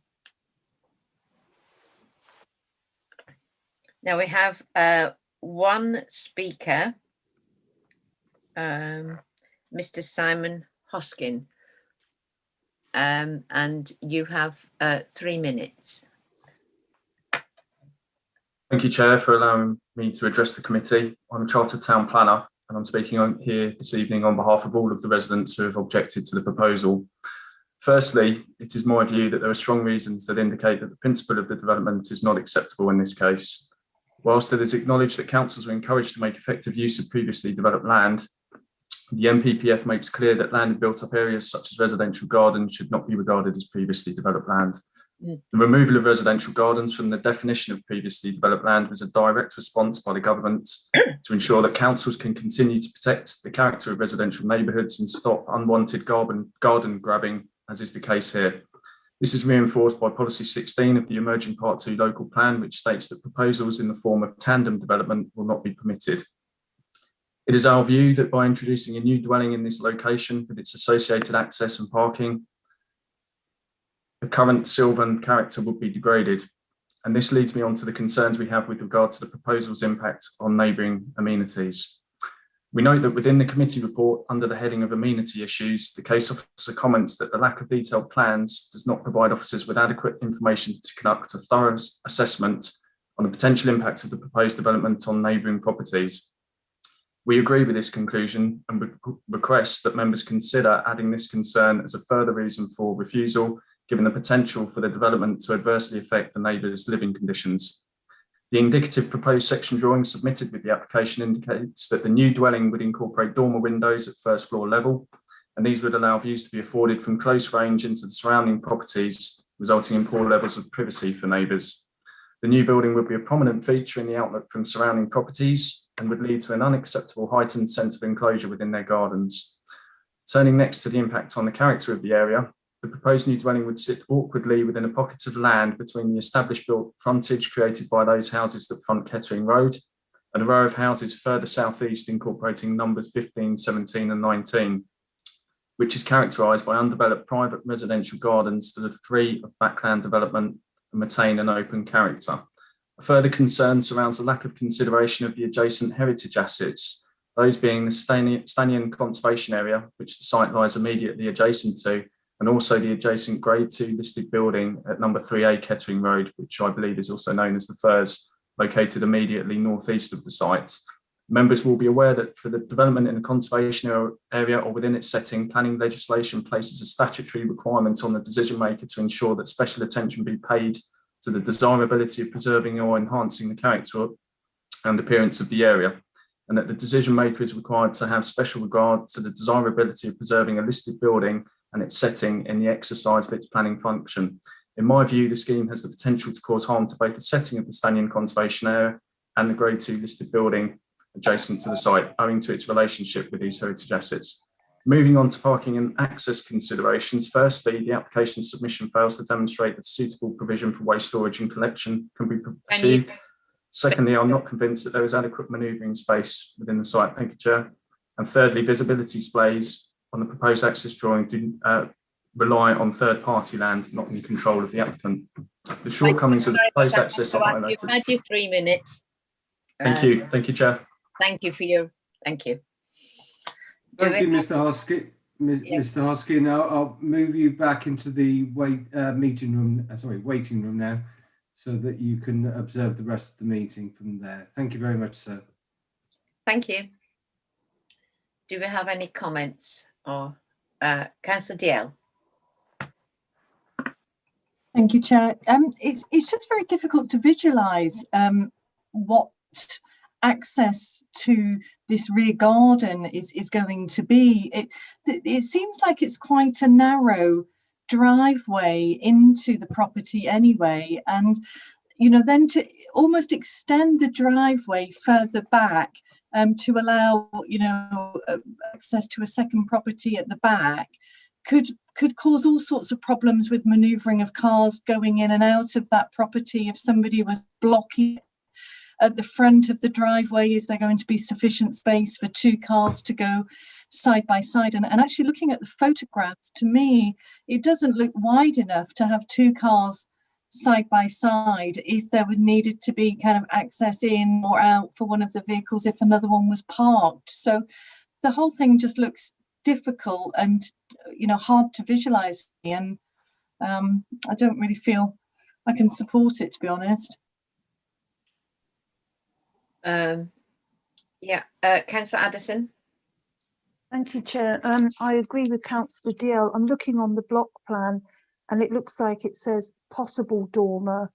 Now we have one speaker, Mr. Simon Hoskin, and you have 3 minutes. Thank you, Chair, for allowing me to address the committee. I'm a Chartered Town Planner, and I'm speaking here this evening on behalf of all of the residents who have objected to the proposal. Firstly, it is my view that there are strong reasons that indicate that the principle of the development is not acceptable in this case. Whilst it is acknowledged that councils are encouraged to make effective use of previously developed land, the NPPF makes clear that land in built-up areas such as residential gardens should not be regarded as previously developed land. The removal of residential gardens from the definition of previously developed land was a direct response by the government to ensure that councils can continue to protect the character of residential neighbourhoods and stop unwanted garden grabbing, as is the case here. This is reinforced by Policy 16 of the Emerging Part 2 local plan, which states that proposals in the form of tandem development will not be permitted. It is our view that by introducing a new dwelling in this location with its associated access and parking, the current sylvan character would be degraded. And this leads me on to the concerns we have with regard to the proposal's impact on neighbouring amenities. We note that within the committee report, under the heading of amenity issues, the case officer comments that the lack of detailed plans does not provide officers with adequate information to conduct a thorough assessment on the potential impact of the proposed development on neighbouring properties. We agree with this conclusion and request that members consider adding this concern as a further reason for refusal, given the potential for the development to adversely affect the neighbours' living conditions. The indicative proposed section drawing submitted with the application indicates that the new dwelling would incorporate dormer windows at first floor level, and these would allow views to be afforded from close range into the surrounding properties, resulting in poor levels of privacy for neighbours. The new building would be a prominent feature in the outlook from surrounding properties and would lead to an unacceptable heightened sense of enclosure within their gardens. Turning next to the impact on the character of the area, the proposed new dwelling would sit awkwardly within a pocket of land between the established built frontage created by those houses that front Kettering Road and a row of houses further southeast incorporating numbers 15, 17 and 19, which is characterised by undeveloped private residential gardens that are free of backland development and retain an open character. A further concern surrounds the lack of consideration of the adjacent heritage assets, those being the Stanion Conservation Area, which the site lies immediately adjacent to, and also the adjacent Grade 2 listed building at number 3A Kettering Road, which I believe is also known as the Firs, located immediately northeast of the site. Members will be aware that for the development in a conservation area or within its setting, planning legislation places a statutory requirement on the decision maker to ensure that special attention be paid to the desirability of preserving or enhancing the character and appearance of the area, and that the decision maker is required to have special regard to the desirability of preserving a listed building and its setting in the exercise of its planning function. In my view, the scheme has the potential to cause harm to both the setting of the Stanion Conservation Area and the Grade 2 listed building adjacent to the site, owing to its relationship with these heritage assets. Moving on to parking and access considerations. Firstly, the application submission fails to demonstrate that suitable provision for waste storage and collection can be achieved. Secondly, I'm not convinced that there is adequate manoeuvring space within the site. Thank you, Chair. And thirdly, visibility displays on the proposed access drawing do rely on third-party land, not in the control of the applicant. The shortcomings of the proposed access are highlighted. You've had your 3 minutes. Thank you, Chair. Thank you for your, thank you. Thank you, Mr. Hoskin. Mr. Hoskin, I'll move you back into the waiting room now, so that you can observe the rest of the meeting from there. Thank you very much, sir. Thank you. Do we have any comments? Or Councillor DL? Thank you, Chair. It's just very difficult to visualise what access to this rear garden is going to be. It seems like it's quite a narrow driveway into the property anyway, and then to almost extend the driveway further back to allow access to a second property at the back could cause all sorts of problems with manoeuvring of cars going in and out of that property. If somebody was blocking at the front of the driveway, is there going to be sufficient space for 2 cars to go side by side? And actually looking at the photographs, to me it doesn't look wide enough to have 2 cars side by side if there was needed to be kind of access in or out for one of the vehicles if another one was parked. So the whole thing just looks difficult and hard to visualize, and I don't really feel I can support it, to be honest. Councillor Addison. Thank you, Chair. I agree with Councillor DL. I'm looking on the block plan and it looks like it says possible dormer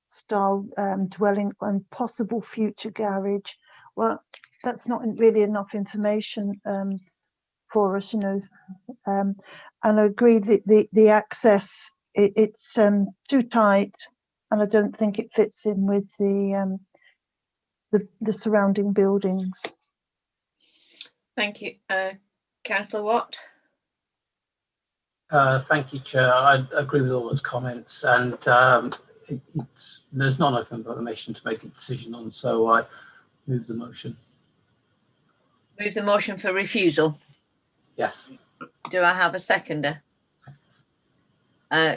style dwelling and possible future garage. Well, that's not really enough information for us, and I agree that the access it's too tight, and I don't think it fits in with the surrounding buildings. Thank you. Councillor Watt? Thank you, Chair. I agree with all those comments, and there's not enough information to make a decision on, so I move the motion. Move the motion for refusal. Yes. Do I have a seconder?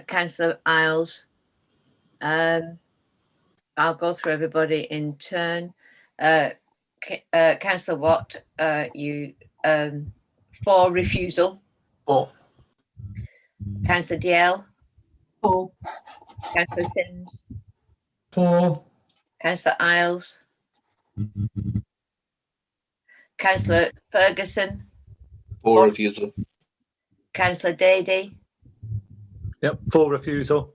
Councillor Isles. I'll go through everybody in turn. Councillor Watt, you for refusal. For. Councillor DL. For. Councillor Sims. For. Councillor Isles. Councillor Ferguson. For refusal. Councillor Dady. Yep, for refusal.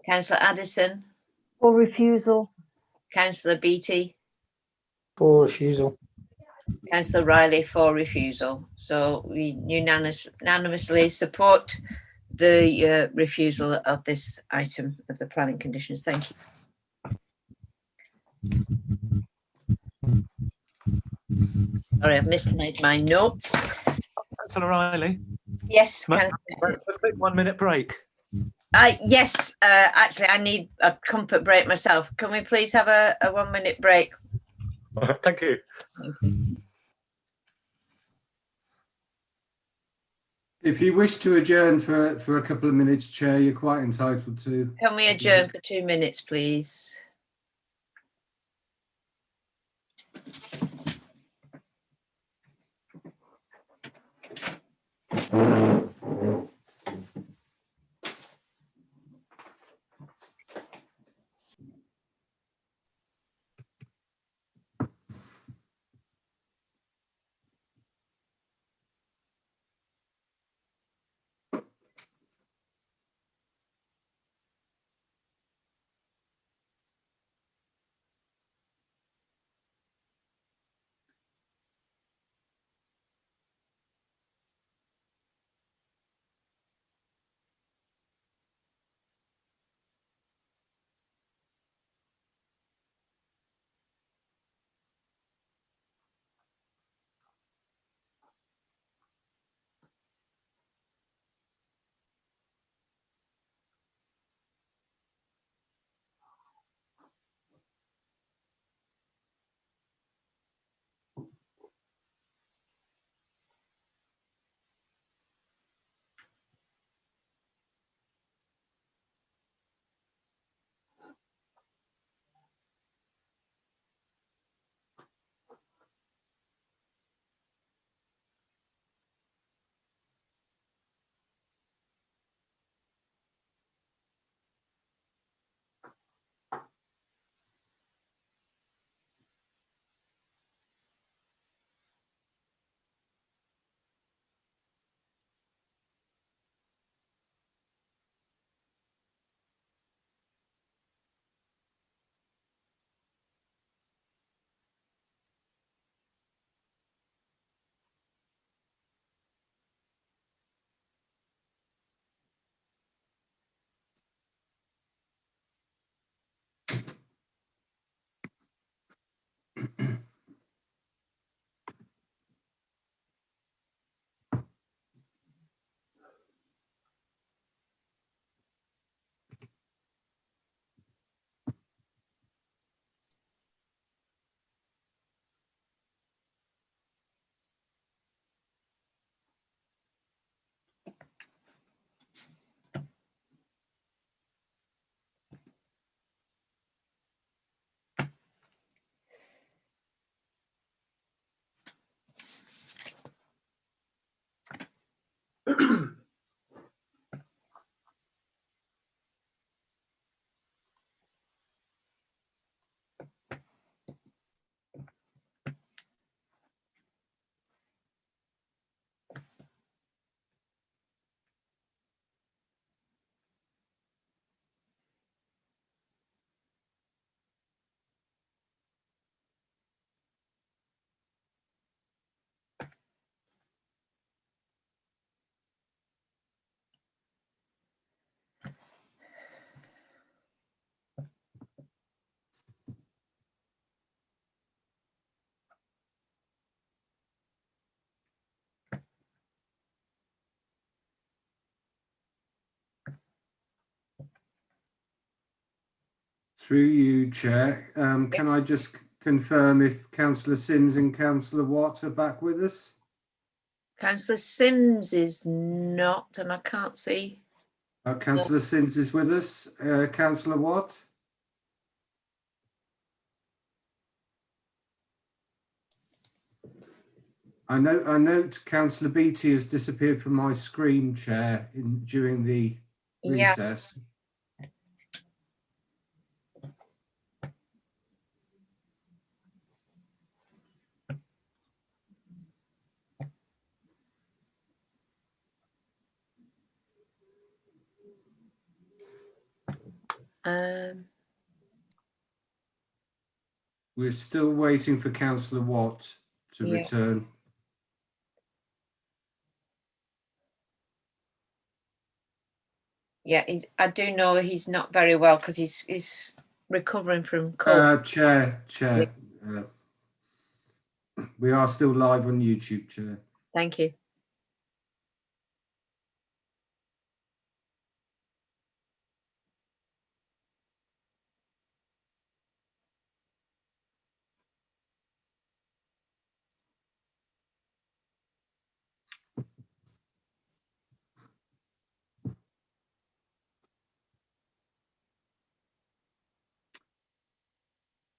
Councillor Addison. For refusal. Councillor Beattie. For refusal. Councillor Riley for refusal. So we unanimously support the refusal of this item of the planning conditions. Thank you. Sorry, I've mismade my notes. Councillor Riley. Yes, A quick 1 minute break. yes, actually, I need a comfort break myself. Can we please have a 1 minute break? Thank you. Thank you. If you wish to adjourn for a couple of minutes, Chair, you're quite entitled to. Can we adjourn for 2 minutes, please? Through you, Chair, can I just confirm if Councillor Sims and Councillor Watt are back with us? Councillor Sims is not, and I can't see. Councillor Sims is with us. Councillor Watt? I note Councillor Beattie has disappeared from my screen, Chair, during the recess. We're still waiting for Councillor Watt to return. Yeah, I do know he's not very well because he's recovering from cold. Chair, we are still live on YouTube, Chair. Thank you.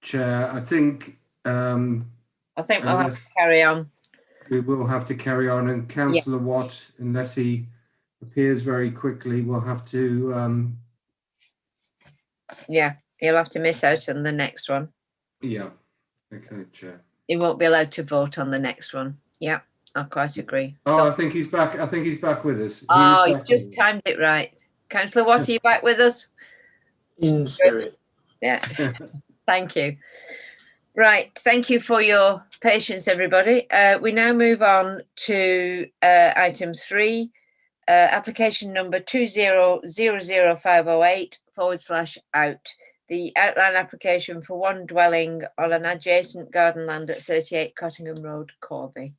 Chair, I think we'll have to carry on. We will have to carry on, and Councillor Watt, unless he appears very quickly, will have to. Yeah, he'll have to miss out on the next one. Yeah. Okay, Chair. He won't be allowed to vote on the next one. Yeah, I quite agree. Oh, So, I think he's back. I think he's back with us. you just timed it right. Councillor Watt, are you back with us? In spirit. Yeah. Thank you. Right. Thank you for your patience, everybody. We now move on to item 3, application number 2000508/out. The outline application for one dwelling on an adjacent garden land at 38 Cottingham Road, Corby.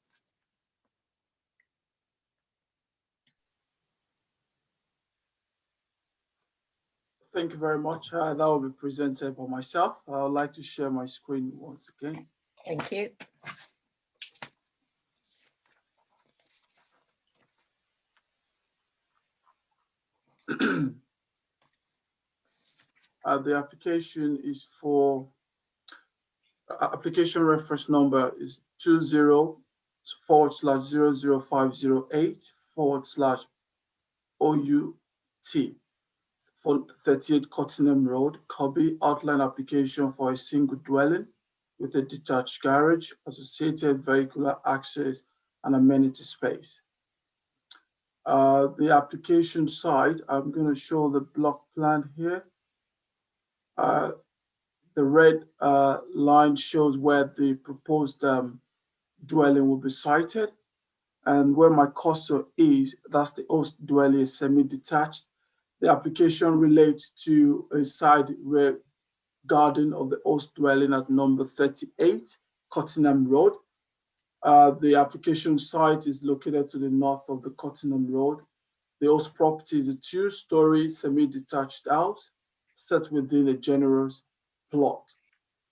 Thank you very much. That will be presented by myself. I would like to share my screen once again. Thank you. The application is for application reference number is 20/00508/OUT for 38 Cottingham Road, Corby. Outline application for a single dwelling with a detached garage, associated vehicular access, and amenity space. The application site, I'm going to show the block plan here. The red line shows where the proposed dwelling will be sited. And where my cursor is, that's the host dwelling, is semi-detached. The application relates to a side rear garden of the host dwelling at number 38 Cottingham Road. The application site is located to the north of the Cottingham Road. The host property is a 2-story semi-detached house set within a generous plot.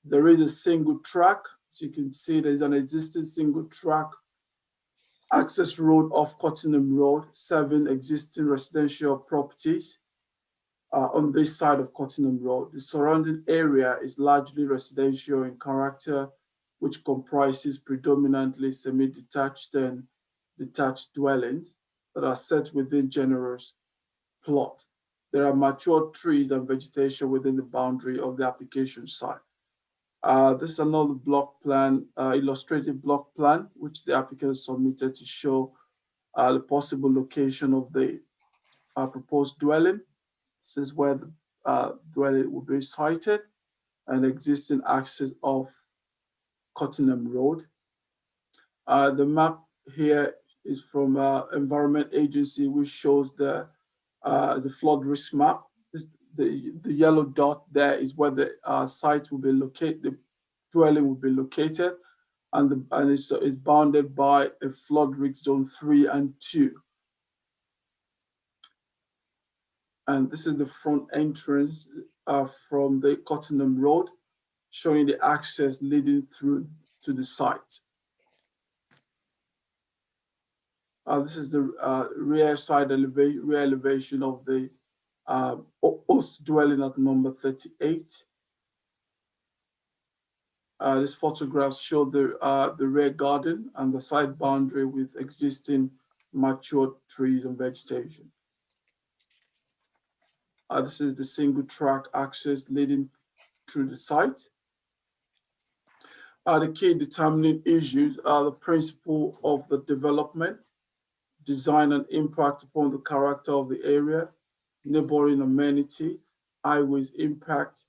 There is a single track. As you can see, there's an existing single track access road off Cottingham Road, 7 existing residential properties on this side of Cottingham Road. The surrounding area is largely residential in character, which comprises predominantly semi-detached and detached dwellings that are set within generous plot. There are mature trees and vegetation within the boundary of the application site. This is another block plan, illustrated block plan, which the applicant submitted to show the possible location of the proposed dwelling. This is where the dwelling will be sited, and existing access of Cottingham Road. The map here is from Environment Agency, which shows the flood risk map. The yellow dot there is where the site will be located, the dwelling will be located, and it's bounded by a flood risk zone 3 and 2. And this is the front entrance from the Cottingham Road. showing the access leading through to the site. This is the rear elevation of the host dwelling at number 38. These photographs show the rear garden and the side boundary with existing mature trees and vegetation. This is the single track access leading through the site. The key determining issues are the principle of the development, design and impact upon the character of the area, neighboring amenity, highways impact,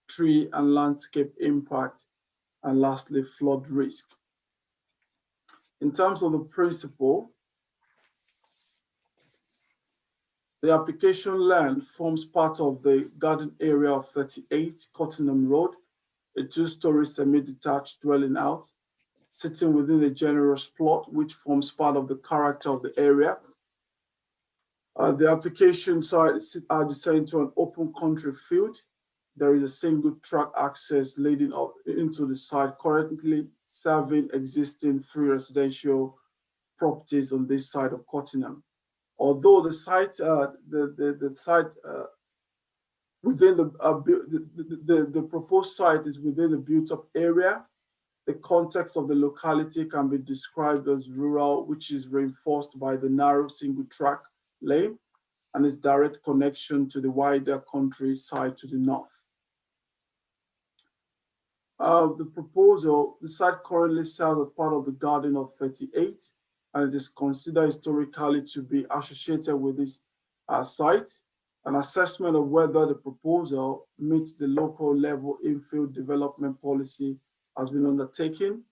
tree and landscape impact, and lastly, flood risk. In terms of the principle, the application land forms part of the garden area of 38 Cottenham Road, a two-story semi-detached dwelling house sitting within a generous plot which forms part of the character of the area. The application site is adjacent to an open country field. There is a single track access leading up into the site, currently serving existing 3 residential properties on this side of Cottenham. Although the site, within the proposed site is within the built-up area, the context of the locality can be described as rural, which is reinforced by the narrow single-track lane and its direct connection to the wider countryside to the north. The site currently serves as part of the Garden of 38, and it is considered historically to be associated with this site. An assessment of whether the proposal meets the local level infill development policy has been undertaken,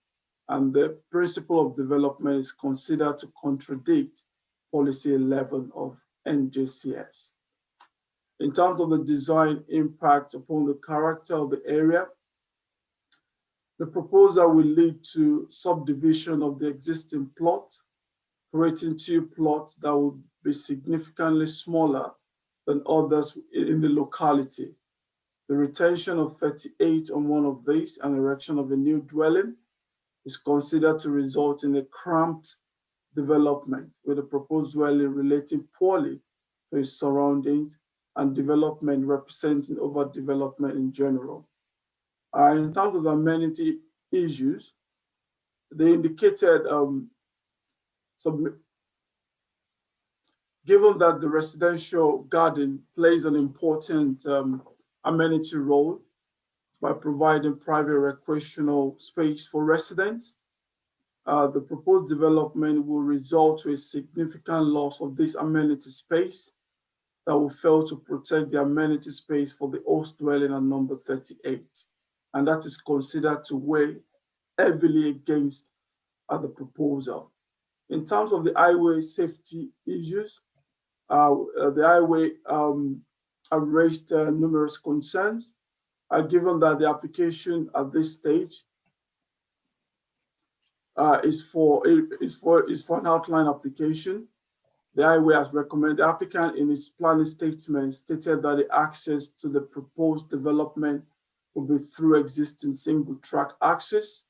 and the principle of development is considered to contradict policy 11 of NJCS. In terms of the design impact upon the character of the area, the proposal will lead to subdivision of the existing plot, creating 2 plots that will be significantly smaller than others in the locality. The retention of 38 on one of these and erection of a new dwelling is considered to result in a cramped development, with the proposed dwelling relating poorly to its surroundings and development representing overdevelopment in general. In terms of the amenity issues, they indicated given that the residential garden plays an important amenity role by providing private recreational space for residents, the proposed development will result to a significant loss of this amenity space that will fail to protect the amenity space for the host dwelling at number 38. And that is considered to weigh heavily against the proposal. In terms of the highway safety issues, the highway have raised numerous concerns, given that the application at this stage is for an outline application. The highway has recommended the applicant in its planning statement stated that the access to the proposed development will be through existing single track access.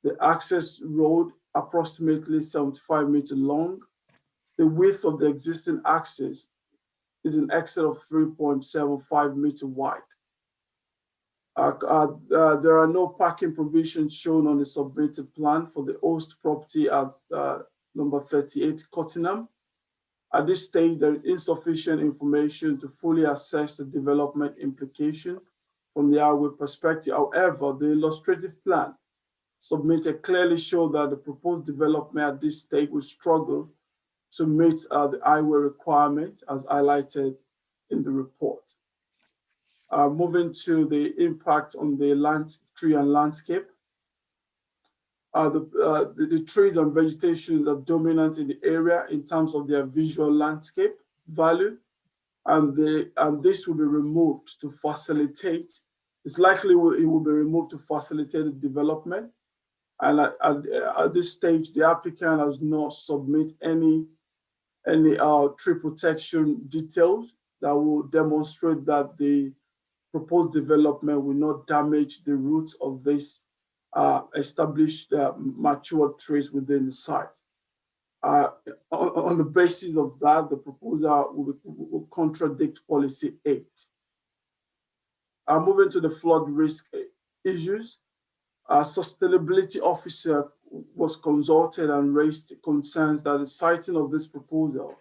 The access road approximately 75 meters long. The width of the existing access is in excess of 3.75 meters wide. There are no parking provisions shown on the submitted plan for the host property at number 38 Cottenham. At this stage, there is insufficient information to fully assess the development implication from the highway perspective. However, the illustrative plan submitted clearly shows that the proposed development at this stage will struggle to meet the highway requirement as highlighted in the report. Moving to the impact on the tree and landscape. The trees and vegetation are dominant in the area in terms of their visual landscape value, and this will be removed to facilitate. It's likely it will be removed to facilitate the development. And at this stage, the applicant has not submitted any tree protection details that will demonstrate that the proposed development will not damage the roots of this established mature trees within the site. On the basis of that, the proposal will contradict policy 8. Moving to the flood risk issues, sustainability officer was consulted and raised concerns that the siting of this proposal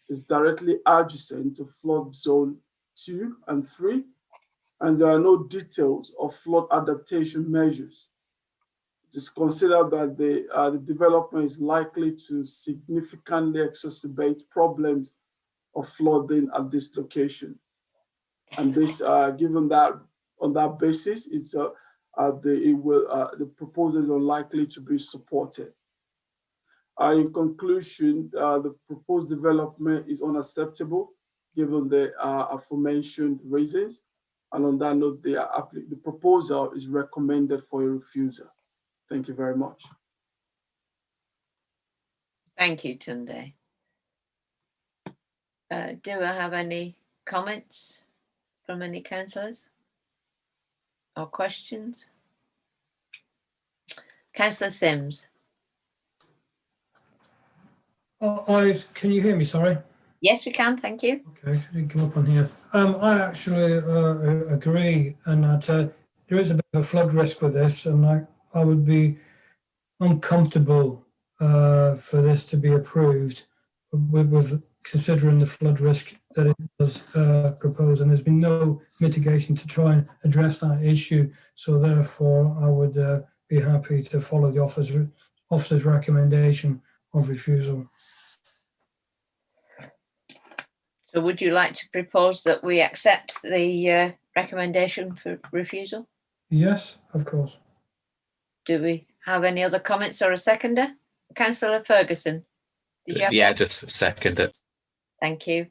is directly adjacent to flood zone 2 and 3, and there are no details of flood adaptation measures. It is considered that the development is likely to significantly exacerbate problems of flooding at this location. And this, given that on that basis, the proposal is unlikely to be supported. In conclusion, the proposed development is unacceptable given the aforementioned reasons. And on that note, the proposal is recommended for a refusal. Thank you very much. Thank you, Tunde. Do I have any comments from any councillors or questions? Councillor Sims. Can you hear me? Sorry. Yes, we can. Thank you. Okay, I didn't come up on here. I actually agree, and that there is a bit of a flood risk with this, and I would be uncomfortable for this to be approved with considering the flood risk that it was proposed, and there's been no mitigation to try and address that issue. So therefore, I would be happy to follow the officer's recommendation of refusal. So would you like to propose that we accept the recommendation for refusal? Yes, of course. Do we have any other comments or a seconder? Councillor Ferguson, did you have? Yeah, just second it. Thank you.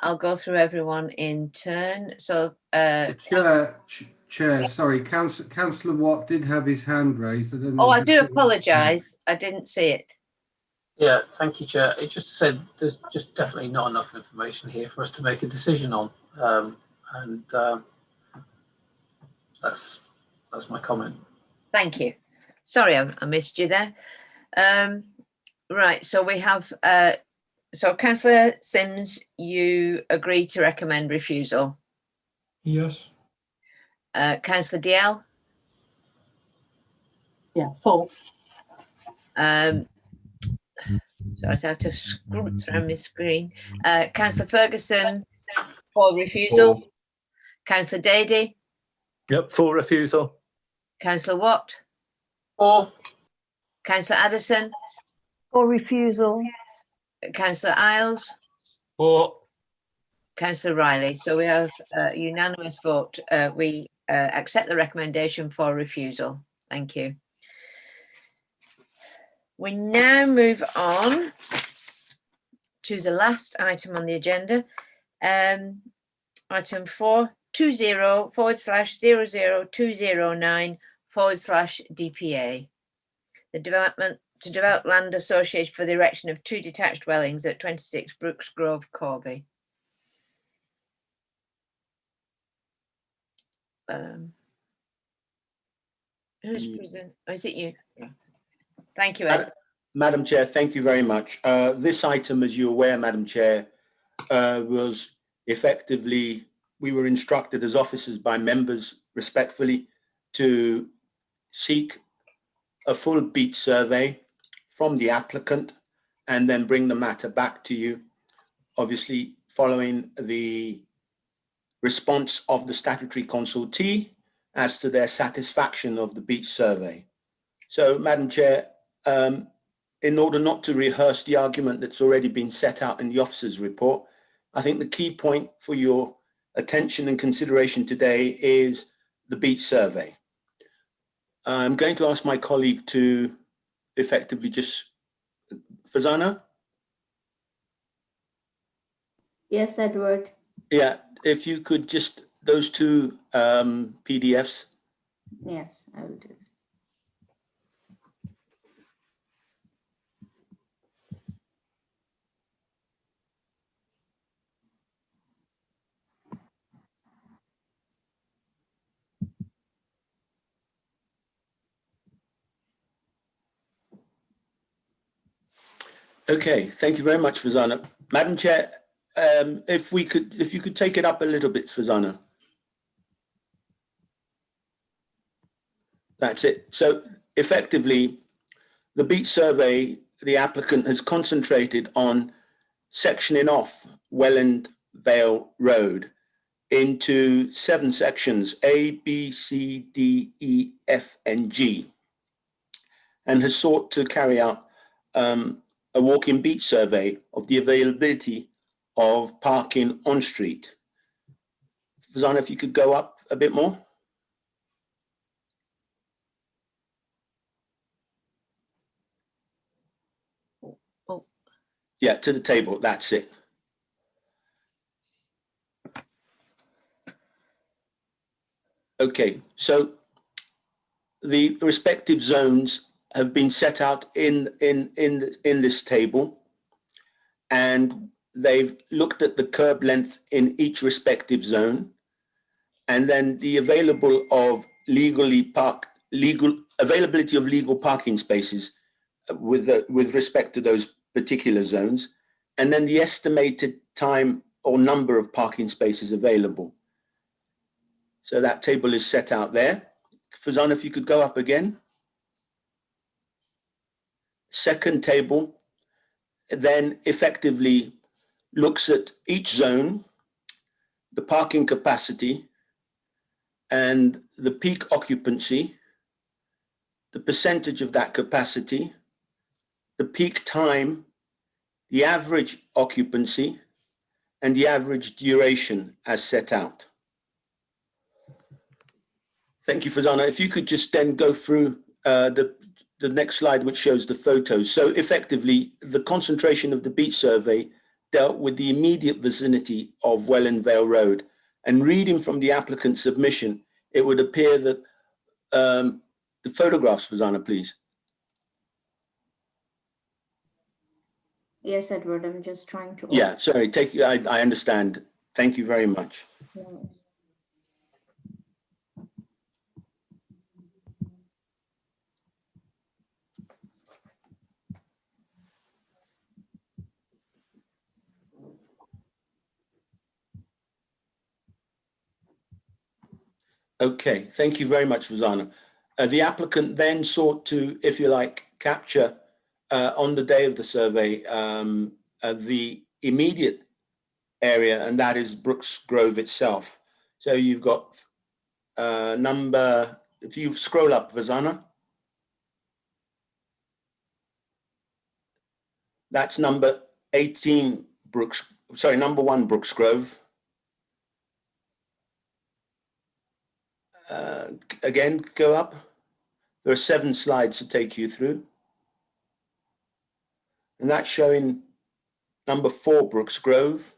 I'll go through everyone in turn. So, Chair, sorry, Councillor Watt did have his hand raised. I don't know I do apologise. I didn't see it. Yeah, thank you, Chair. It just said there's just definitely not enough information here for us to make a decision on, that's my comment. Thank you. Sorry, I missed you there. Right, so we have, so Councillor Sims, you agree to recommend refusal? Yes. Councillor DL? Yeah, full. So I'd have to scroll through my screen. Councillor Ferguson, for refusal. Councillor Dady? Yep, full refusal. Councillor Watt? For. Councillor Addison? For refusal. Councillor Isles? For. Councillor Riley. So we have a unanimous vote. We accept the recommendation for refusal. Thank you. We now move on to the last item on the agenda. Item 420/00209/DPA. The development to develop land associated for the erection of 2 detached dwellings at 26 Brooks Grove, Corby. Who's present? Oh, is it you? Yeah. Thank you, Ed. Madam Chair, thank you very much. This item, as you're aware, Madam Chair, was effectively, we were instructed as officers by members respectfully to seek a full beach survey from the applicant and then bring the matter back to you, obviously following the response of the statutory consultee as to their satisfaction of the beach survey. So, Madam Chair, in order not to rehearse the argument that's already been set out in the officer's report, I think the key point for your attention and consideration today is the beach survey. I'm going to ask my colleague to effectively just, Fazana? Yes, Edward. Yeah, if you could just, those 2 PDFs. Yes, I will do. Okay, thank you very much, Fazana. Madam Chair, if you could take it up a little bit, Fazana. That's it. So effectively, the beat survey, the applicant has concentrated on sectioning off Welland Vale Road into 7 sections, A, B, C, D, E, F, and G, and has sought to carry out a walk-in beat survey of the availability of parking on street. Fazana, if you could go up a bit more. Oh. Yeah, to the table, that's it. Okay, so the respective zones have been set out in this table, and they've looked at the curb length in each respective zone, and then the availability of legal parking spaces with respect to those particular zones, and then the estimated time or number of parking spaces available. So that table is set out there. Fazana, if you could go up again. Second table then effectively looks at each zone, the parking capacity, and the peak occupancy, the percentage of that capacity, the peak time, the average occupancy, and the average duration as set out. Thank you, Fazana. If you could just then go through the next slide, which shows the photos. So effectively, the concentration of the beat survey dealt with the immediate vicinity of Welland Vale Road. And reading from the applicant's submission, it would appear that the photographs, Fazana, please. Yes, Edward, I'm just trying to. Yeah, sorry, I understand. Thank you very much. No. Okay, thank you very much, Fazana. The applicant then sought to, if you like, capture on the day of the survey the immediate area, and that is Brooks Grove itself. So you've got if you scroll up, Fazana, that's number 18 number 1 Brooks Grove. Again, go up. There are 7 slides to take you through. And that's showing number 4 Brooks Grove.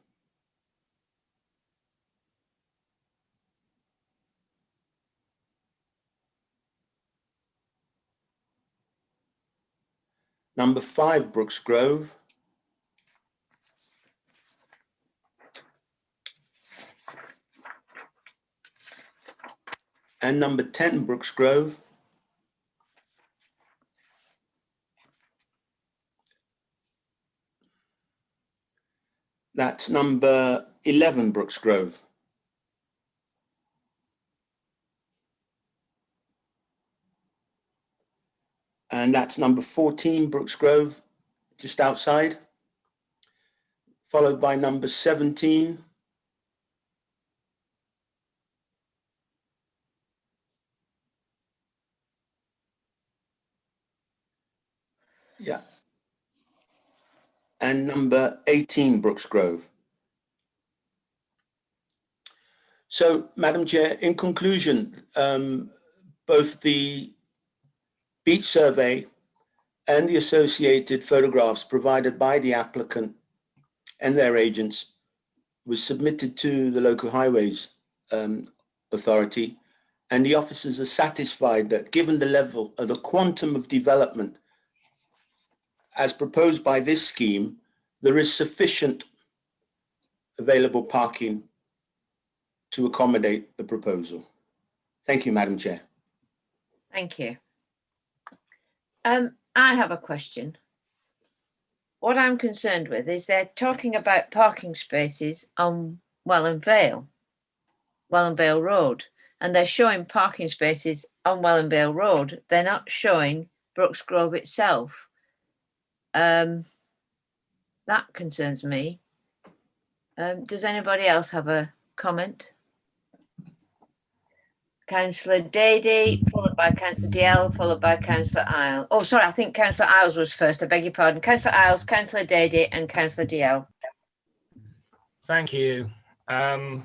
Number 5 Brooks Grove. And number 10 Brooks Grove. That's number 11 Brooks Grove. And that's number 14 Brooks Grove, just outside, followed by number 17. Yeah. And number 18 Brooks Grove. So, Madam Chair, in conclusion, both the beat survey and the associated photographs provided by the applicant and their agents was submitted to the local highways authority, and the officers are satisfied that given the level of the quantum of development as proposed by this scheme, there is sufficient available parking to accommodate the proposal. Thank you, Madam Chair. Thank you. I have a question. what I'm concerned with is they're talking about parking spaces on Welland Vale Road, and they're showing parking spaces on Welland Vale Road. They're not showing Brooks Grove itself. That concerns me. Does anybody else have a comment? Councillor Dady, followed by Councillor DL, followed by Councillor Isles. Oh, sorry, I think Councillor Isles was first. I beg your pardon. Councillor Isles, Councillor Dady, and Councillor DL. Thank you. For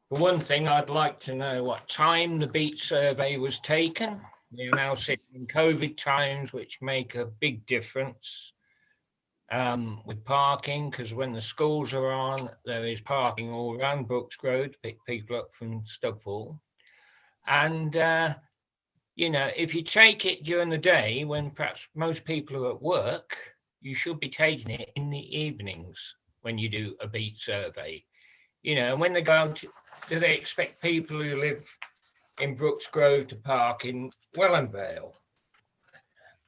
one thing, I'd like to know what time the beat survey was taken. We're now sitting in COVID times, which make a big difference with parking, because when the schools are on, there is parking all around Brooks Road to pick people up from Stugfall. And, you know, if you take it during the day when perhaps most people are at work, you should be taking it in the evenings when you do a beat survey. You know, and when they go out, do they expect people who live in Brooks Grove to park in Welland Vale?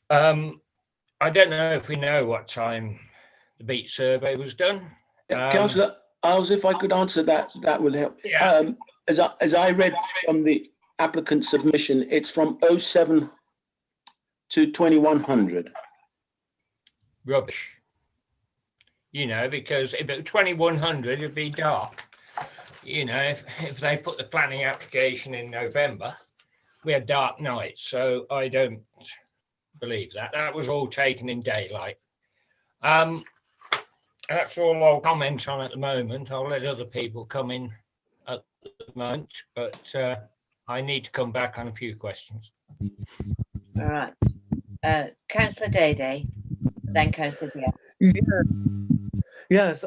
I don't know if we know what time the beat survey was done. Councillor Isles, if I could answer that, that would help. Yeah. As I read from the applicant submission, it's from 07 to 2100. Rubbish. You know, because if it was 2100, it'd be dark. You know, if they put the planning application in November, we had dark nights. So I don't believe that. That was all taken in daylight. That's all I'll comment on at the moment. I'll let other people come in at the moment, but I need to come back on a few questions. All right. Councillor Dady, then Councillor DL. Yeah. Yes.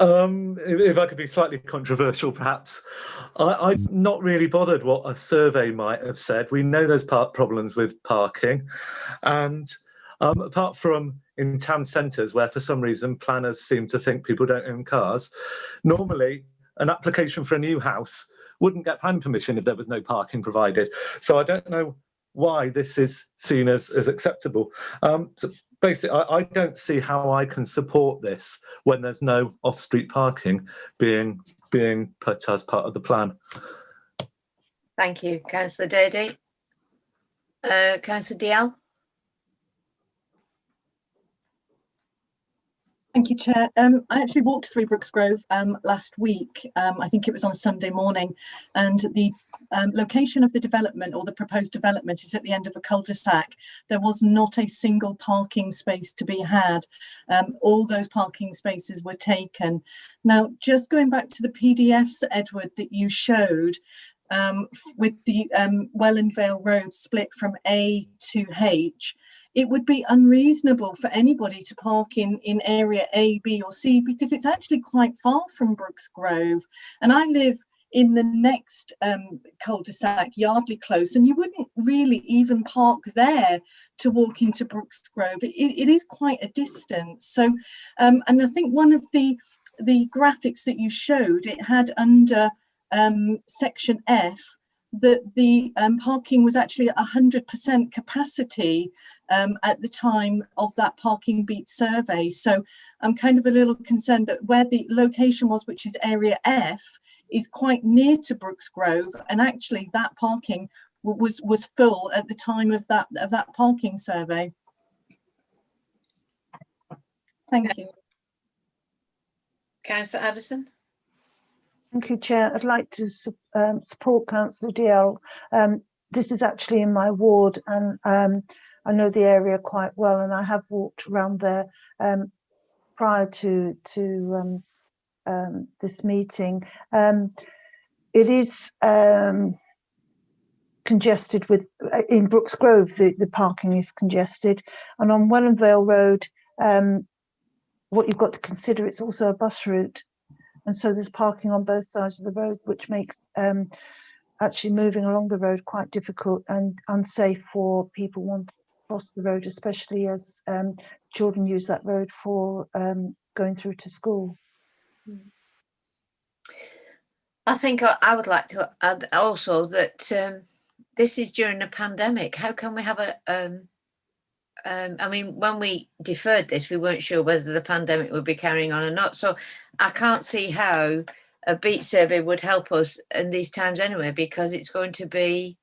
If I could be slightly controversial, perhaps, I'm not really bothered what a survey might have said. We know there's problems with parking, and apart from in town centres where for some reason planners seem to think people don't own cars, normally an application for a new house wouldn't get planning permission if there was no parking provided. So I don't know why this is seen as acceptable. So basically, I don't see how I can support this when there's no off-street parking being put as part of the plan. Thank you, Councillor Dady. Councillor DL. Thank you, Chair. I actually walked through Brooks Grove last week. I think it was on a Sunday morning, and the location of the development, or the proposed development, is at the end of a cul-de-sac. There was not a single parking space to be had. All those parking spaces were taken. Now, just going back to the PDFs, Edward, that you showed, with the Welland Vale Road split from A to H, it would be unreasonable for anybody to park in area A, B or C, because it's actually quite far from Brooks Grove. And I live in the next cul-de-sac, Yardley Close, and you wouldn't really even park there to walk into Brooks Grove. It is quite a distance. So, and I think one of the graphics that you showed, it had under section F, that the parking was actually at 100% capacity at the time of that parking beat survey. So I'm kind of a little concerned that where the location was, which is area F, is quite near to Brooks Grove, and actually that parking was full at the time of that parking survey. Thank you. Councillor Addison. Thank you, Chair. I'd like to support Councillor DL. This is actually in my ward, and I know the area quite well, and I have walked around there prior to this meeting. It is congested in Brooks Grove. The parking is congested, and on Welland Vale Road, what you've got to consider, it's also a bus route. And so there's parking on both sides of the road, which makes actually moving along the road quite difficult and unsafe for people wanting to cross the road, especially as children use that road for going through to school. I think I would like to add also that this is during a pandemic. How can we have I mean, when we deferred this, we weren't sure whether the pandemic would be carrying on or not. So I can't see how a beat survey would help us in these times anyway, because it's going to be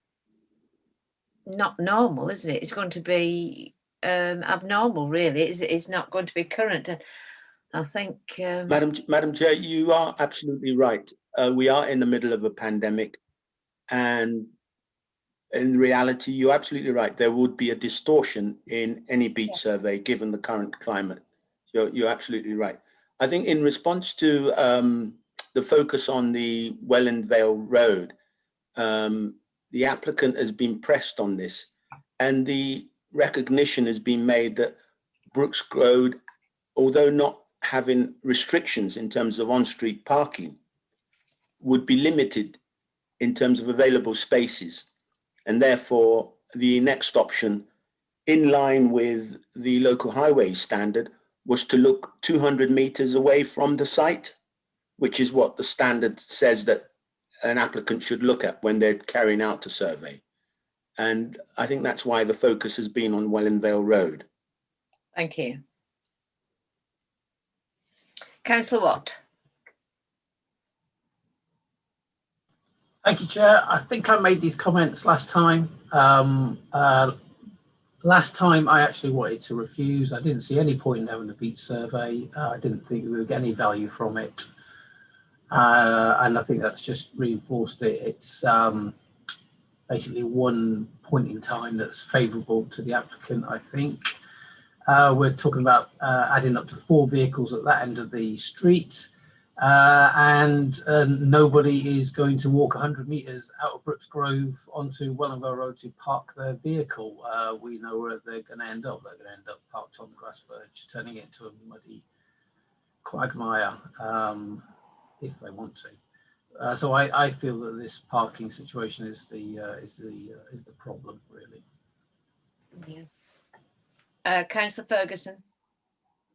not normal, isn't it? It's going to be abnormal, really. It's not going to be current. And I think, Madam Chair, you are absolutely right. We are in the middle of a pandemic, and in reality, you're absolutely right. There would be a distortion in any beat survey given the current climate. You're absolutely right. I think in response to the focus on the Welland Vale Road, the applicant has been pressed on this, and the recognition has been made that Brooks Road, although not having restrictions in terms of on-street parking, would be limited in terms of available spaces. And therefore, the next option, in line with the local highway standard, was to look 200 meters away from the site, which is what the standard says that an applicant should look at when they're carrying out a survey. And I think that's why the focus has been on Welland Vale Road. thank you. Councillor Watt. Thank you, Chair. I think I made these comments last time. Last time I actually wanted to refuse. I didn't see any point in having a beat survey. I didn't think we would get any value from it. And I think that's just reinforced it. It's basically one point in time that's favourable to the applicant, I think. We're talking about adding up to 4 vehicles at that end of the street. And nobody is going to walk 100 metres out of Brooks Grove onto Welland Vale Road to park their vehicle. We know where they're going to end up. They're going to end up parked on the grass verge, turning it into a muddy quagmire if they want to. So I feel that this parking situation is the problem, really. Yeah. Councillor Ferguson.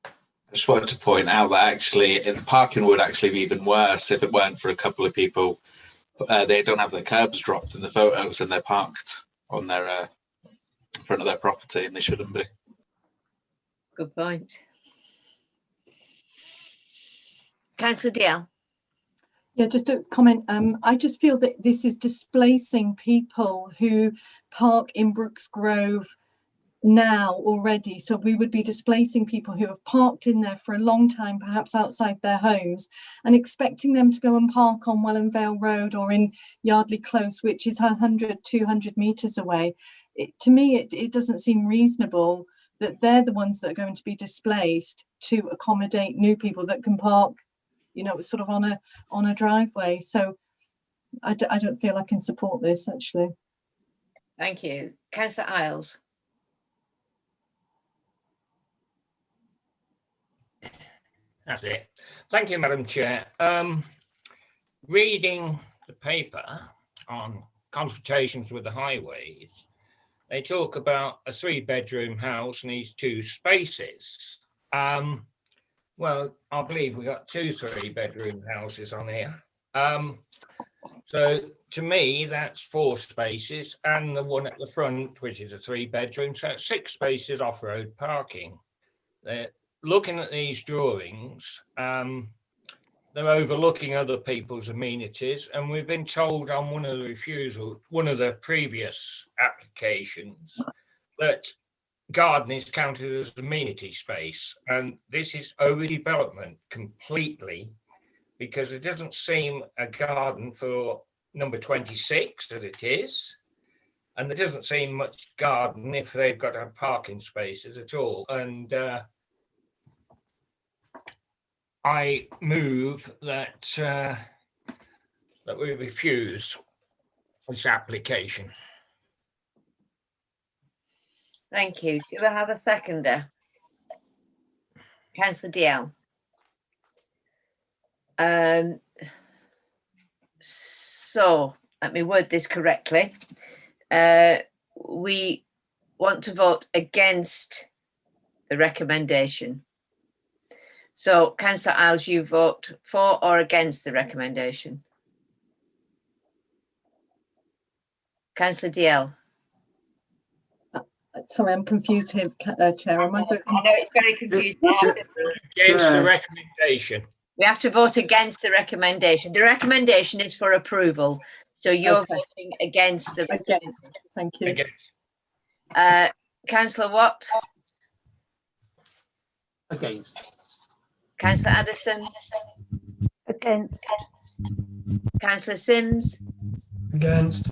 I just wanted to point out that actually the parking would actually be even worse if it weren't for a couple of people. They don't have their curbs dropped in the photos and they're parked on their front of their property, and they shouldn't be. Good point. Councillor Dial. Yeah, just a comment. I just feel that this is displacing people who park in Brooks Grove now already. So we would be displacing people who have parked in there for a long time, perhaps outside their homes, and expecting them to go and park on Welland Vale Road or in Yardley Close, which is 100, 200 metres away. To me, it doesn't seem reasonable that they're the ones that are going to be displaced to accommodate new people that can park, you know, sort of on a driveway. So I don't feel I can support this, actually. Thank you. Councillor Isles. That's it. Thank you, Madam Chair. Reading the paper on consultations with the highways, they talk about a 3-bedroom house needs 2 spaces. Well, I believe we got 2 3-bedroom houses on here. So to me, that's 4 spaces, and the one at the front, which is a 3-bedroom, so 6 spaces off-road parking. Looking at these drawings, they're overlooking other people's amenities, and we've been told on one of the previous applications that garden is counted as amenity space, and this is overdevelopment completely, because it doesn't seem a garden for number 26 that it is, and there doesn't seem much garden if they've got to have parking spaces at all. And I move that that we refuse this application. Thank you. Do I have a seconder? Councillor Dial. So let me word this correctly. We want to vote against the recommendation. So Councillor Isles, you vote for or against the recommendation? Councillor Dial. Sorry, I'm confused here, Chair. Am I voting? I know it's very confusing. Against the Chair. recommendation. We have to vote against the recommendation. The recommendation is for approval. So you're Okay. voting against the Against. Thank you. Against. Councillor Watt, Against. Councillor Addison, Against. Councillor Sims, Against.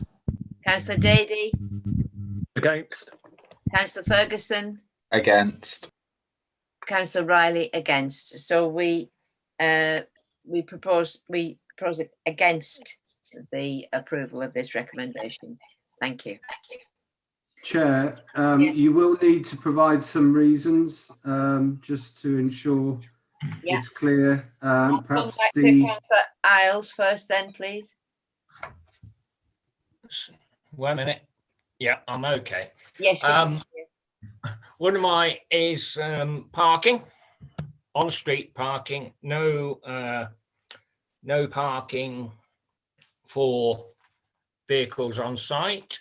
Councillor Dady, Against. Councillor Ferguson, Against. Councillor Riley against. So we propose against the approval of this recommendation. Thank you. Chair, you will need to provide some reasons just to ensure it's clear. Come Perhaps back to the Councillor Isles first, then, please. 1 minute. Yeah, I'm okay. Yes. One of mine is parking, on-street parking, no parking for vehicles on site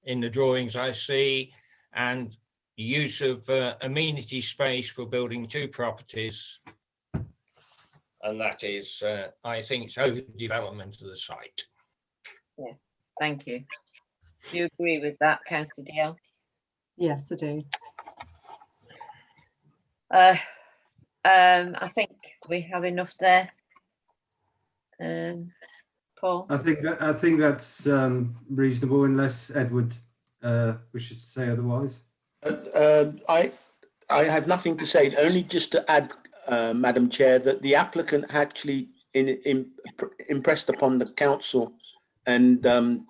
in the drawings I see, and use of amenity space for building 2 properties. And that is, I think it's overdevelopment of the site. Yeah, thank you. Do you agree with that, Councillor Dale? Yes, I do. I think we have enough there. Paul? I think that's reasonable, unless Edward wishes to say otherwise. I have nothing to say, only just to add, Madam Chair, that the applicant actually impressed upon the council and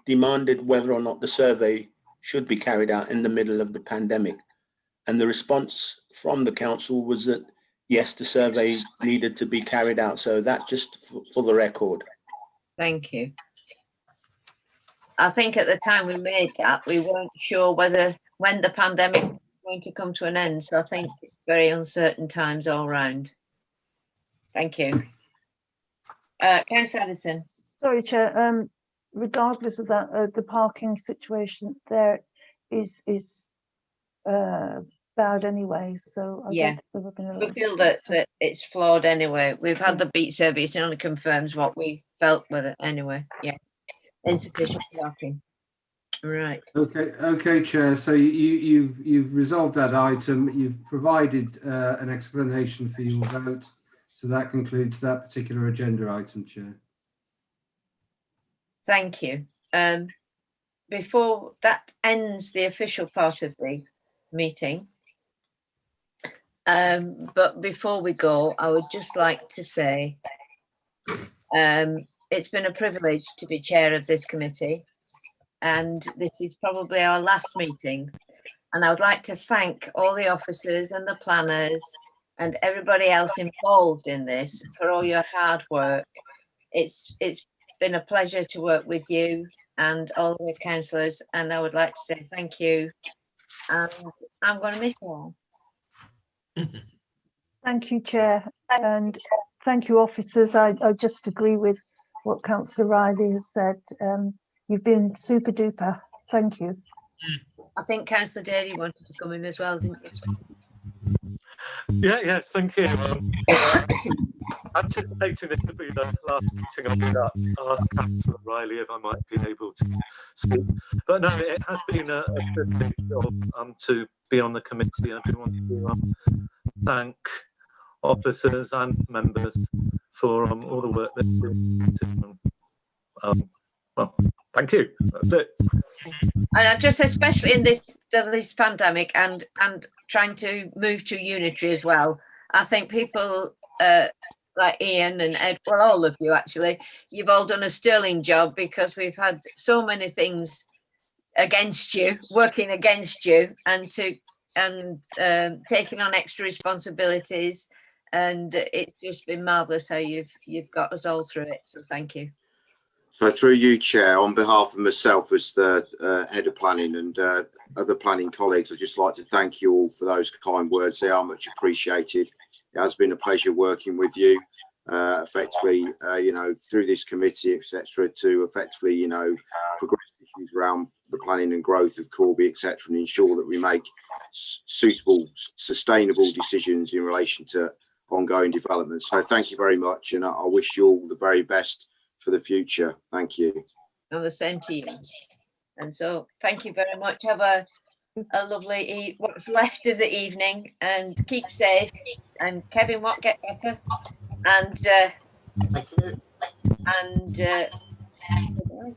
demanded whether or not the survey should be carried out in the middle of the pandemic. And the response from the council was that, yes, the survey needed to be carried out. So that's just for the record. Thank you. I think at the time we made that, we weren't sure when the pandemic was going to come to an end. So I think it's very uncertain times all round. Thank you. Councillor Addison. Sorry, Chair. Regardless of that, the parking situation there is bad anyway. So I Yeah, we feel that it's flawed anyway. We've had the beat service, it only confirms what we felt with it anyway. Yeah, insufficient parking. Right. Okay, Chair. So you've resolved that item. You've provided an explanation for your vote. So that concludes that particular agenda item, Chair. Thank you. Before that ends the official part of the meeting. But before we go, I would just like to say it's been a privilege to be chair of this committee, and this is probably our last meeting. And I would like to thank all the officers and the planners and everybody else involved in this for all your hard work. It's been a pleasure to work with you and all the councillors, and I would like to say thank you. And I'm going to miss you all. Thank you, Chair, and thank you, officers. I just agree with what Councillor Riley has said. You've been super duper. Thank you. I think Councillor Daly wanted to come in as well, didn't you? Yes, thank you. Anticipating this to be the last meeting, I would ask Councillor Riley if I might be able to speak. But no, it has been a privilege to be on the committee. I do want to thank officers and members for all the work that's been done. Well, thank you. That's it. And just especially in this pandemic and trying to move to unitary as well. I think people like Ian and Ed, well, all of you actually, you've all done a sterling job, because we've had so many things against you, working against you, and taking on extra responsibilities. And it's just been marvellous how you've got us all through it. So thank you. So through you, Chair, on behalf of myself as the Head of Planning and other planning colleagues, I'd just like to thank you all for those kind words. They are much appreciated. It has been a pleasure working with you effectively, through this committee, etc., to effectively, progress this issues around the planning and growth of Corby, etc., and ensure that we make suitable, sustainable decisions in relation to ongoing development. So thank you very much, and I wish you all the very best for the future. Thank you. And the same to you. And so thank you very much. Have a lovely what's left of the evening, and keep safe. And Kevin, what get better? And thank you. And good night.